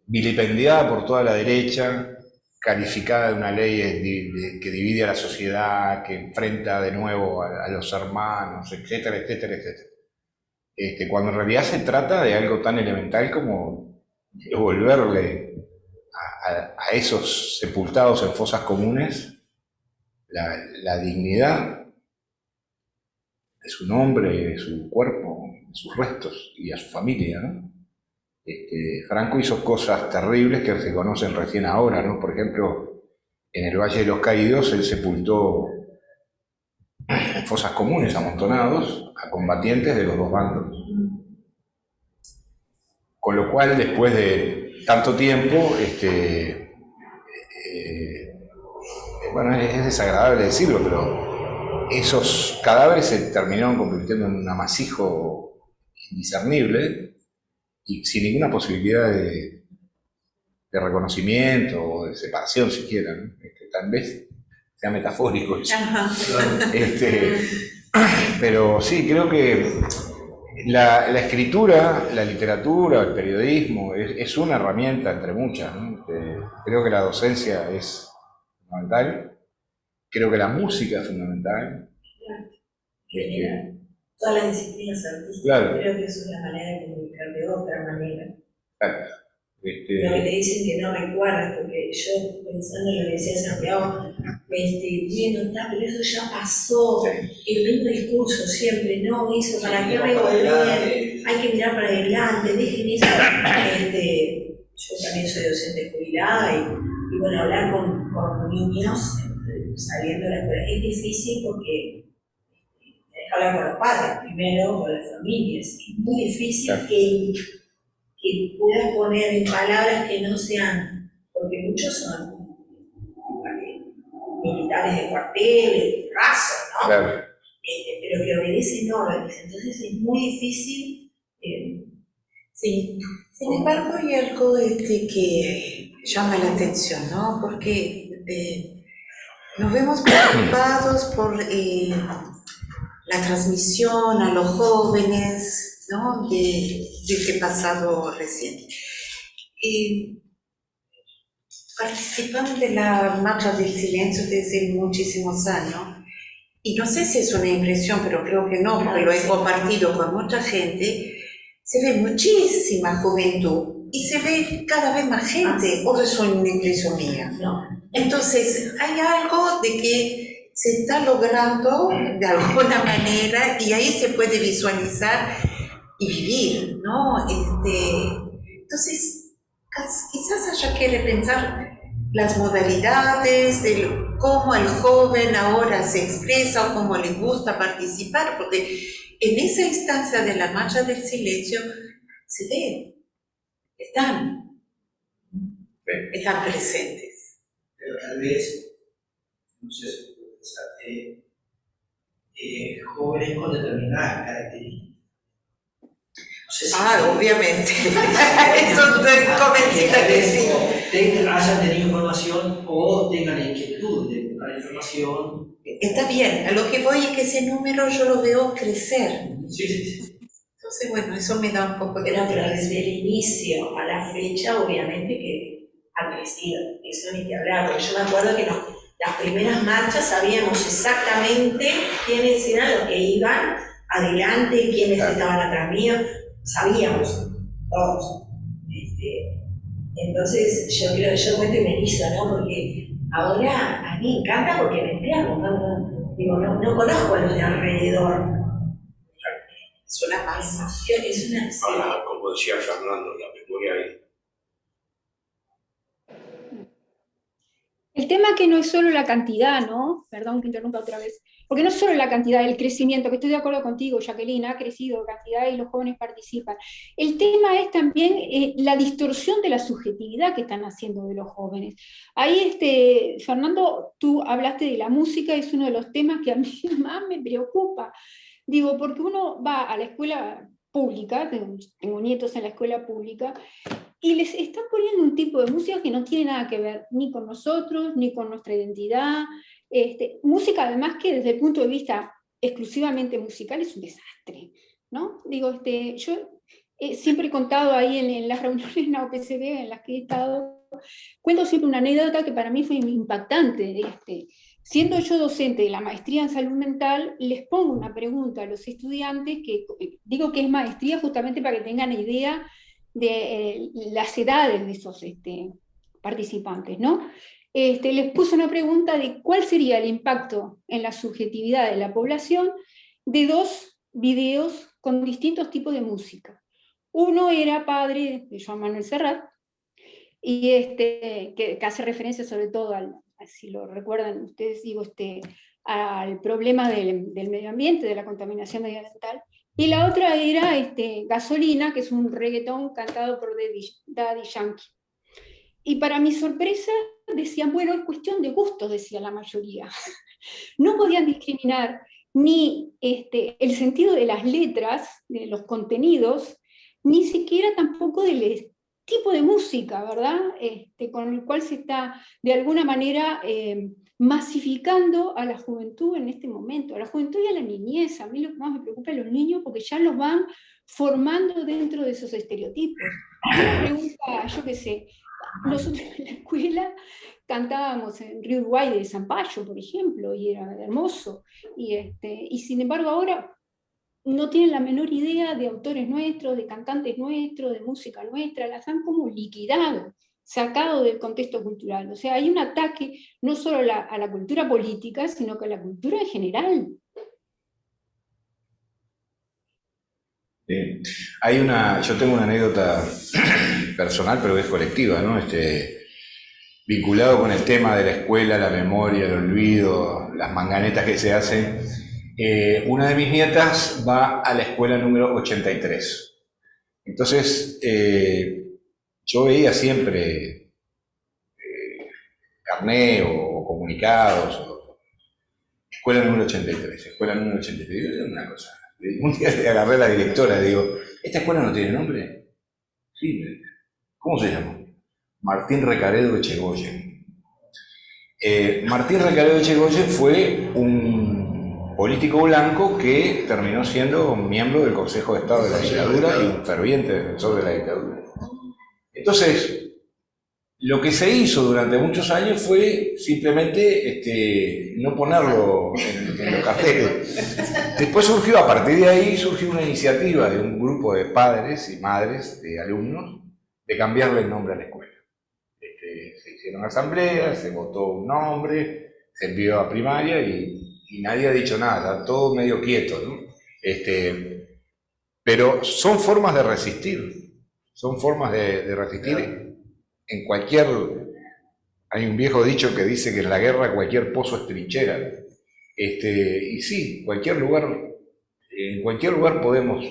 vilipendiada por toda la derecha, calificada de una ley que divide a la sociedad, que enfrenta de nuevo a los hermanos, etcétera, etcétera, etcétera. Cuando en realidad se trata de algo tan elemental como devolverle a esos sepultados en fosas comunes la dignidad de su nombre, de su cuerpo, de sus restos y a su familia, ¿no? Franco hizo cosas terribles que se conocen recién ahora, ¿no? Por ejemplo, en el Valle de los Caídos él sepultó en fosas comunes, amontonados, a combatientes de los dos bandos. Con lo cual, después de tanto tiempo, bueno, es desagradable decirlo, pero esos cadáveres se terminaron convirtiendo en un amasijo indiscernible y sin ninguna posibilidad de reconocimiento o de separación siquiera, ¿no? Tal vez sea metafórico eso. Pero sí, creo que la escritura, la literatura, el periodismo es una herramienta entre muchas, ¿no? Creo que la docencia es fundamental, creo que la música es fundamental. Todas las disciplinas artísticas, Claro. Creo que es una manera de comunicar de otra manera. Claro. Lo que te dicen que no recuerdas, porque yo pensando en lo que decía Santiago, viendo, pero eso ya pasó, el mismo discurso siempre, no, eso, ¿para qué revolver? Hay que mirar para adelante, dejen eso. Yo también soy docente jubilada y bueno, hablar con niños saliendo de la escuela es difícil porque tenés que hablar con los padres primero, con las familias, es muy difícil que puedas poner en palabras que no sean, porque muchos son militares de cuarteles, de raza, ¿no? Claro. Pero que obedecen órdenes, entonces es muy difícil. Sí, sin embargo hay algo que llama la atención, ¿no? Porque nos vemos preocupados por la transmisión a los jóvenes, ¿no? De este pasado reciente. Participan de la Marcha del Silencio desde muchísimos años, y no sé si es una impresión, pero creo que no, porque lo he compartido con mucha gente. Se ve muchísima juventud y se ve cada vez más gente, o es una impresión mía. No. Entonces, hay algo de que se está logrando de alguna manera y ahí se puede visualizar y vivir, ¿no? Entonces, quizás haya que repensar las modalidades de cómo el joven ahora se expresa o cómo le gusta participar, porque en esa instancia de la Marcha del Silencio se ve, están presentes. Pero tal vez, no sé si jóvenes con determinadas características. No sé si obviamente. Eso estoy convencida que sí. Hayan tenido información o tengan la inquietud de buscar información. Está bien, a lo que voy es que ese número yo lo veo crecer. Sí. Entonces, bueno, eso me da un poco de Pero desde el inicio a la fecha, obviamente que ha crecido, eso ni que hablar, porque yo me acuerdo que las primeras marchas sabíamos exactamente quiénes eran los que iban adelante, quiénes estaban atrás mío, sabíamos todos. Entonces yo creo que yo cuento y me hizo, ¿no? Porque ahora a mí me encanta porque me pierdo, no conozco a los de alrededor. Es una masa. Es una... Ahora, como decía Fernando, la memoria ahí. El tema es que no es solo la cantidad, ¿no? Perdón que interrumpa otra vez. Porque no es solo la cantidad, el crecimiento, que estoy de acuerdo contigo, Jacqueline, ha crecido cantidad y los jóvenes participan. El tema es también la distorsión de la subjetividad que están haciendo de los jóvenes. Ahí, Fernando, tú hablaste de la música, es uno de los temas que a mí más me preocupa. Digo, porque uno va a la escuela pública, tengo nietos en la escuela pública, y les están poniendo un tipo de música que no tiene nada que ver ni con nosotros, ni con nuestra identidad. Música además que desde el punto de vista exclusivamente musical es un desastre, ¿no? Digo, yo siempre he contado ahí en las reuniones en la OPCB en las que he estado, cuento siempre una anécdota que para mí fue impactante. Siendo yo docente de la maestría en salud mental, les pongo una pregunta a los estudiantes, que digo que es maestría justamente para que tengan idea de las edades de esos participantes, ¿no? Les puse una pregunta de cuál sería el impacto en la subjetividad de la población de dos videos con distintos tipos de música. Uno era Padre, de Joan Manuel Serrat, y que hace referencia sobre todo si lo recuerdan ustedes, digo, al problema del medio ambiente, de la contaminación medioambiental. Y la otra era Gasolina, que es un reggaetón cantado por Daddy Yankee. Y para mi sorpresa, decían, bueno, es cuestión de gustos, decía la mayoría. No podían discriminar ni el sentido de las letras, de los contenidos, ni siquiera tampoco del tipo de música, ¿verdad? Con el cual se está, de alguna manera, masificando a la juventud en este momento, a la juventud y a la niñez. A mí lo que más me preocupa es los niños, porque ya los van formando dentro de esos estereotipos. Una pregunta, yo qué sé, nosotros en la escuela cantábamos en Río Uruguay de Zampayo, por ejemplo, y era hermoso, y sin embargo ahora no tienen la menor idea de autores nuestros, de cantantes nuestros, de música nuestra, las han como liquidado, sacado del contexto cultural. O sea, hay un ataque no solo a la cultura política, sino que a la cultura en general. Yo tengo una anécdota personal, pero es colectiva, ¿no? Vinculado con el tema de la escuela, la memoria, el olvido, las manganetas que se hacen. Una de mis nietas va a la escuela número 83. Entonces, yo veía siempre carné o comunicados, escuela número 83, escuela número 83, era una cosa. Un día le agarré a la directora y digo, ¿esta escuela no tiene nombre? Sí. ¿Cómo se llama? Martín Recaredo Echegoyen. Martín Recaredo Echegoyen fue un político blanco que terminó siendo miembro del Consejo de Estado de la dictadura y un ferviente defensor de la dictadura. Entonces, lo que se hizo durante muchos años fue simplemente no ponerlo en los carteles. Después surgió, a partir de ahí, surgió una iniciativa de un grupo de padres y madres de alumnos de cambiarle el nombre a la escuela. Se hicieron asambleas, se votó un nombre, se envió a primaria y nadie ha dicho nada, está todo medio quieto, ¿no? Pero son formas de resistir, de resistir en cualquier... Hay un viejo dicho que dice que en la guerra cualquier pozo es trinchera. Y sí, en cualquier lugar podemos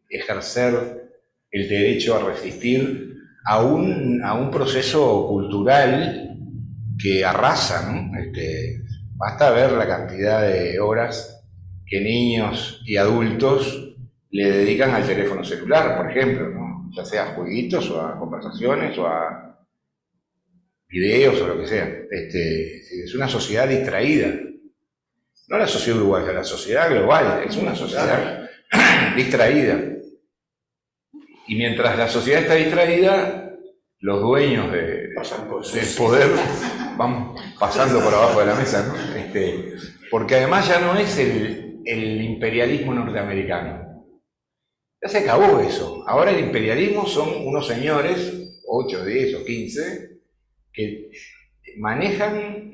ejercer el derecho a resistir a un proceso cultural que arrasa, ¿no? Basta ver la cantidad de horas que niños y adultos le dedican al teléfono celular, por ejemplo, ¿no? Ya sea a jueguitos o a conversaciones o a videos o lo que sea. Es una sociedad distraída. No la sociedad uruguaya, la sociedad global, es una sociedad distraída. Y mientras la sociedad está distraída, los dueños del poder van pasando por abajo de la mesa, ¿no? Porque además ya no es el imperialismo norteamericano. Ya se acabó eso. Ahora el imperialismo son unos señores, 8, 10 o 15, que manejan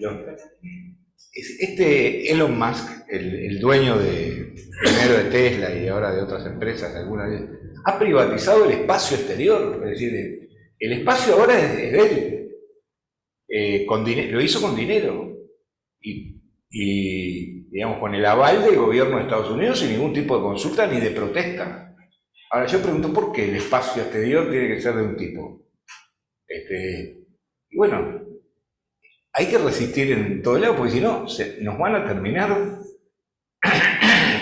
Elon Musk, el dueño primero de Tesla y ahora de otras empresas, alguna vez, ha privatizado el espacio exterior. Es decir, el espacio ahora es de él. Lo hizo con dinero y digamos con el aval del gobierno de Estados Unidos sin ningún tipo de consulta ni de protesta. Ahora yo pregunto, ¿por qué el espacio exterior tiene que ser de un tipo? Y bueno, hay que resistir en todo lado, porque si no, nos van a terminar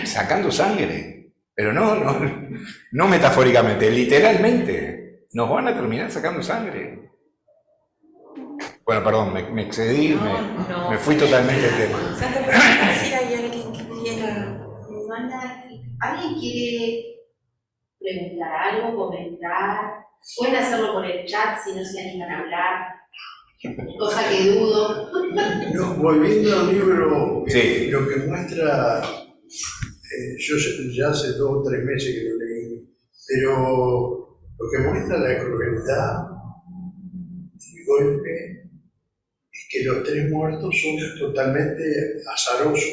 sacando sangre. Pero no metafóricamente, literalmente. Nos van a terminar sacando sangre. Bueno, perdón, me excedí, me fui totalmente del tema. Si hay alguien que quiera... ¿Alguien quiere preguntar algo, comentar? Pueden hacerlo por el chat si no se animan a hablar. Cosa que dudo. No, volviendo al libro, Sí. Lo que muestra, yo ya hace 2 o 3 meses que lo leí, pero lo que muestra la crueldad, el golpe, es que los 3 muertos son totalmente azarosos.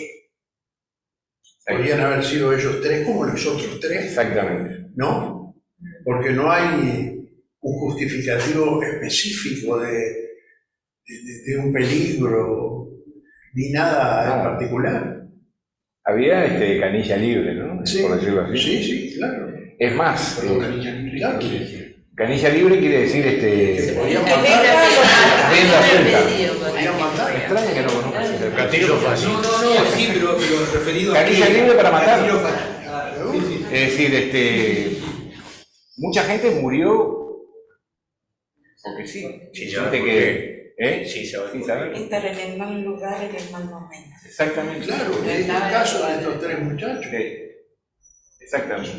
Podrían haber sido ellos 3 como los otros 3. Exactamente. ¿No? Porque no hay un justificativo específico de un peligro, ni nada en particular. Había canilla libre, ¿no? Sí, por decirlo así. sí, claro. Es más, Claro. Canilla libre quiere decir Se podían matar. rienda suelta. Podían matar. Me extraña que no conozcas el Castillo fácil. No, sí, pero referido a... Canilla libre para matar. Castillo fácil. Sí, sí. Es decir, mucha gente murió porque sí. Sí, Gente ¿sabe por que, Sí, sabe Sí, por ¿sabe? qué. Estar en el mal lugar en el mal momento. Exactamente. Claro, en este caso de estos tres muchachos. Sí, exactamente.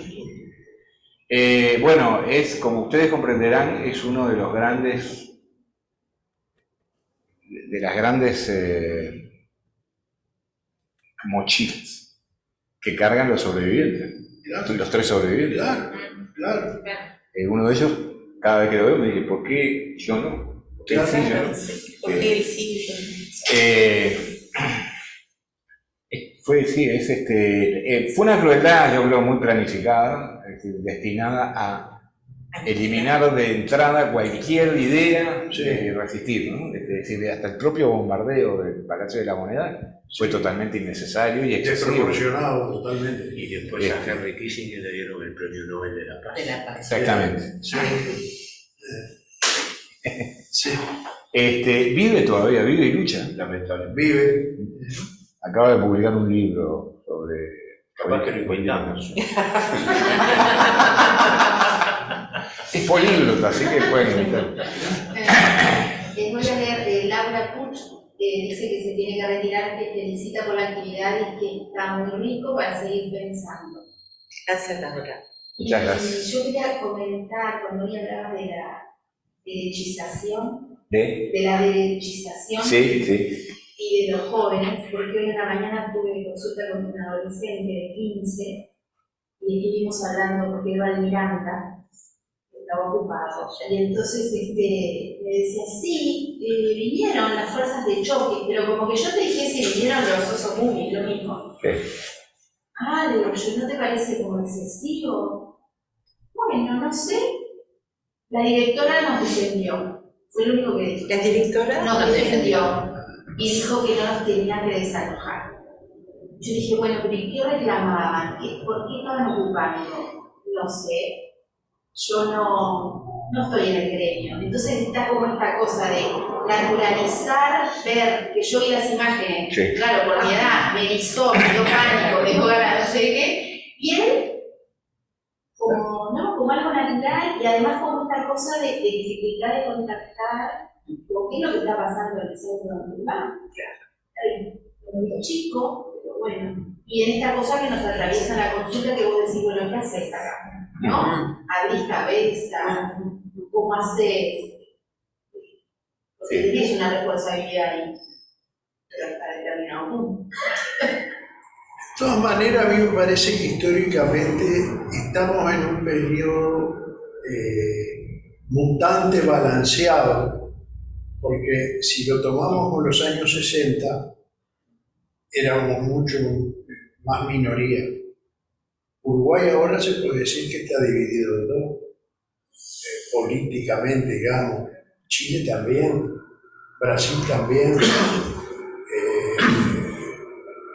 Bueno, es, como ustedes comprenderán, es uno de los grandes, de las grandes mochilas que cargan los sobrevivientes, Claro, los tres sobrevivientes. claro. Uno de ellos, cada vez que lo veo, me dice, ¿por qué yo no? ¿Por qué él sí, yo no? Porque él sí. Fue una crueldad, yo creo, muy planificada, es decir, destinada a eliminar de entrada cualquier idea de resistir, ¿no? Es decir, hasta el propio bombardeo del Palacio de la Moneda fue totalmente innecesario y excesivo. Desproporcionado totalmente. Y después a Henry Kissinger le dieron el Premio Nobel de la Paz. De la paz. Exactamente. Sí. Vive todavía, vive y lucha, lamentablemente. Vive. Acaba de publicar un libro sobre... Capaz que lo inventamos. Es políglota, así que pueden inventar. Voy a leer Laura Puch, que dice que se tiene que retirar, que felicita por la actividad y que está muy rico para seguir pensando. Gracias, Laura. Muchas gracias. Yo quería comentar, cuando hoy hablaba de la derechización, ¿De? de la derechización Sí, sí. y de los jóvenes, porque hoy en la mañana tuve consulta con un adolescente de 15 y estuvimos hablando porque iba al Miranda, estaba ocupado, y entonces me decía, sí, vinieron las fuerzas de choque, pero como que yo te dijese, vinieron los osos Mumi, lo mismo. Sí. Digo, ¿no te parece como excesivo? Bueno, no sé. La directora nos defendió, fue lo único que dijo. ¿La directora? Nos defendió y dijo que no nos tenían que desalojar. Yo dije, bueno, pero ¿y qué reclamaban? ¿Por qué estaban ocupando? No sé. Yo no estoy en el gremio. Entonces está como esta cosa de naturalizar, ver que yo vi las imágenes, Sí. claro, por mi edad, me erizó, me dio pánico, me dio ganas, no sé qué, y él, como algo natural, y además como esta cosa de dificultad de contactar con qué es lo que está pasando en el centro donde vamos. Un chico, pero bueno, y en esta cosa que nos atraviesa la consulta que vos decís, bueno, ¿qué haces acá? ¿No? Abrís cabeza, ¿cómo haces? Porque tenés una responsabilidad ahí, pero hasta determinado punto. De todas maneras, a mí me parece que históricamente estamos en un periodo mutante balanceado, porque si lo tomamos con los años 60, éramos mucho más minoría. Uruguay ahora se puede decir que está dividido en dos, políticamente, digamos. Chile también, Brasil también.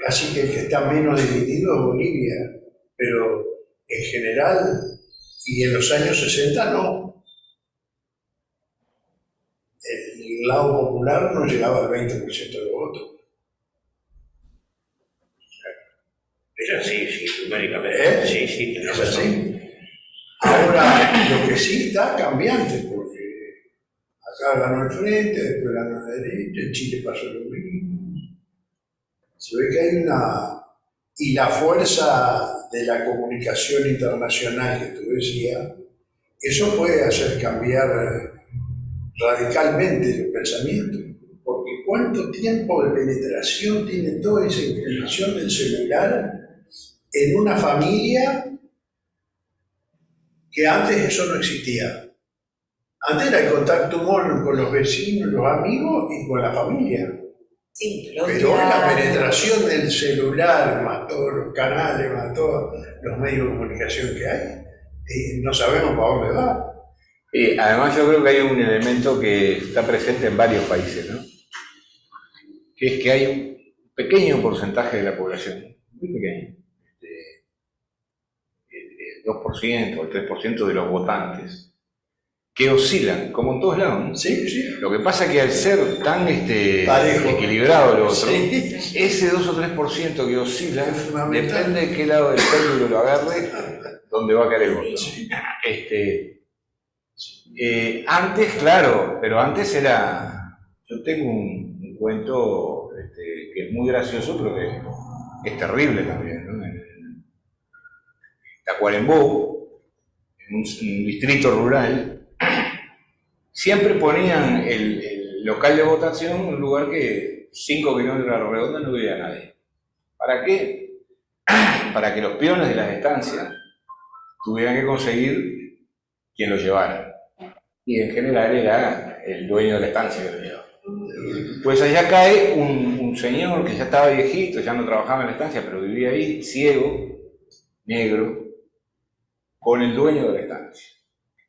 Casi que el que está menos dividido es Bolivia, pero en general, y en los años 60 no. El lado popular no llegaba al 20% de los votos. Es así, sí, numéricamente. Sí, ¿Es así? Ahora, lo que sí está cambiante, porque acá ganó el frente, después ganó la derecha, en Chile pasó lo mismo. Se ve que hay y la fuerza de la comunicación internacional que tú decías, eso puede hacer cambiar radicalmente los pensamientos, porque cuánto tiempo de penetración tiene toda esa información del celular en una familia que antes eso no existía. Antes era el contacto humano con los vecinos, los amigos y con la familia. Sí, Pero hoy la penetración del celular, más todos los canales, más todos los medios de comunicación que hay, no sabemos para dónde va. Además yo creo que hay un elemento que está presente en varios países, ¿no? Que es que hay un pequeño porcentaje de la población, muy pequeño, el 2% o el 3% de los votantes, que oscilan, como en todos lados, ¿no? Sí, sí. Lo que pasa es que al ser tan Parejo. equilibrado lo otro, Sí. ese 2 o 3% que oscila, Es fundamental. depende de qué lado del péndulo lo agarre, dónde va a caer el voto. Antes, claro, pero antes era... Yo tengo un cuento que es muy gracioso, pero que es terrible también, ¿no? En Tacuarembó, en un distrito rural, siempre ponían el local de votación en un lugar que 5 kilómetros a la redonda no vivía nadie. ¿Para qué? Para que los peones de las estancias tuvieran que conseguir quien los llevara. Y en general era el dueño de la estancia que lo llevaba. Pues allá cae un señor que ya estaba viejito, ya no trabajaba en la estancia, pero vivía ahí, ciego, negro, con el dueño de la estancia.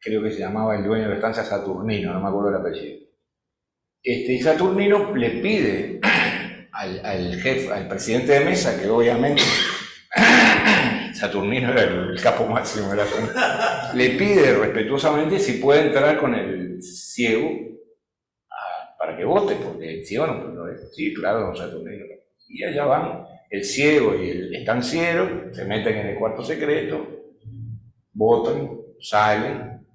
Creo que se llamaba el dueño de la estancia Saturnino, no me acuerdo el apellido. Y Saturnino le pide al jefe, al presidente de mesa, que obviamente Saturnino era el capo máximo de la zona, le pide respetuosamente si puede entrar con el ciego para que vote, porque el ciego no es. Sí, claro, don Saturnino. Y allá van el ciego y el estanciero, se meten en el cuarto secreto, votan, salen,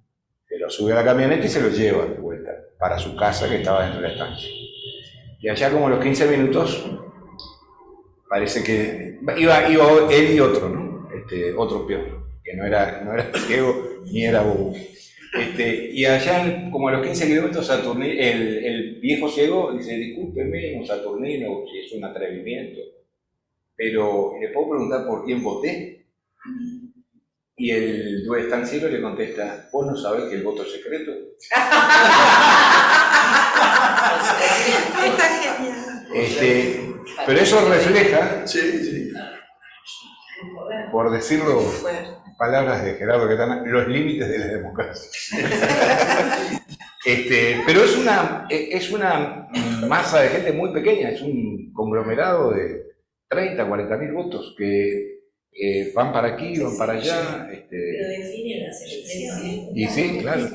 se los sube a la camioneta y se los lleva de vuelta para su casa que estaba dentro de la estancia. Y allá como a los 15 minutos, parece que iba él y otro, ¿no? Otro peón, que no era ciego ni era bobo. Y allá, como a los 15 kilómetros, el viejo ciego dice: discúlpeme, don Saturnino, es un atrevimiento, pero ¿le puedo preguntar por quién voté? Y el estanciero le contesta: ¿vos no sabés que el voto es secreto? Está genial. Pero eso refleja, Sí. por decirlo en palabras de Gerardo Quetana, los límites de la democracia. Pero es una masa de gente muy pequeña, es un conglomerado de 30, 40 mil votos que van para aquí, van para allá. Pero definen las elecciones. Y sí, claro.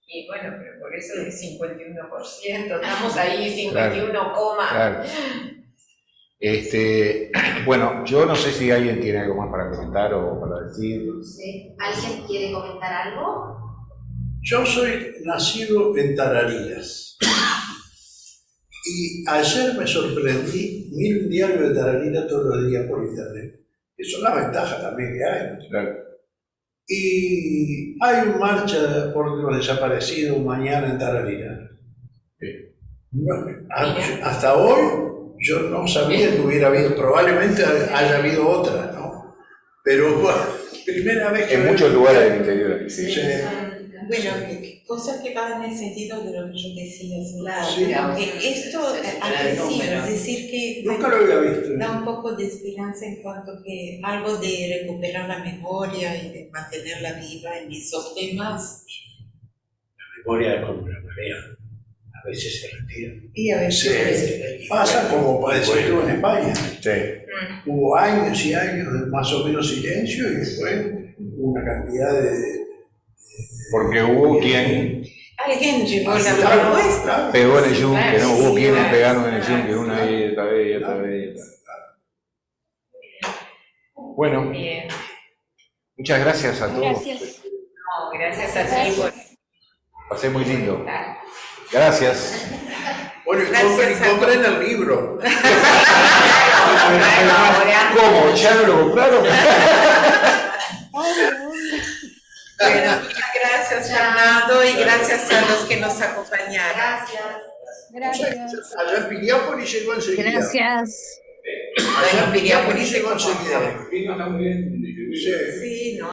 Y bueno, pero por eso es 51%, estamos ahí 51, Claro. Bueno, yo no sé si alguien tiene algo más para comentar o para decir. Sí. ¿Alguien quiere comentar algo? Yo soy nacido en Tarariras. Y ayer me sorprendí, miro un diario de Tarariras todos los días por internet. Es una ventaja también que hay, ¿no? Claro. Y hay una marcha por los desaparecidos mañana en Tarariras. No, hasta hoy yo no sabía que hubiera habido, probablemente haya habido otra, ¿no? Pero bueno, primera vez que... En muchos lugares del interior, sí. Bueno, cosas que van en el sentido de lo que yo decía, Sí. que esto agresivo, es decir, que Nunca lo había visto. da un poco de esperanza en cuanto que algo de recuperar la memoria y de mantenerla viva en esos temas. La memoria de como la marea, a veces se retira. Y a veces Sí, pasa como padeció en España. Sí. Hubo años y años de más o menos silencio y después una cantidad de... Porque hubo quien alguien llevó la Claro, propuesta. claro. pegó en el yunque, ¿no? Hubo Sí, quienes claro. pegaron en el yunque, una vez y otra vez y otra vez y otra vez. Bueno, Bien. muchas gracias a todos. Gracias. No, gracias a ti por Pasé muy lindo. estar. Gracias. Bueno, y Gracias a compren el libro. ¿Cómo? ¿Ya no lo compraron? Bueno, gracias Fernando y gracias a los que nos acompañaron. Gracias. Gracias. Allá en Piriápolis llegó enseguida. Gracias. Allá en Piriápolis llegó enseguida. Vino, está muy bien. Sí. Sí, ¿no?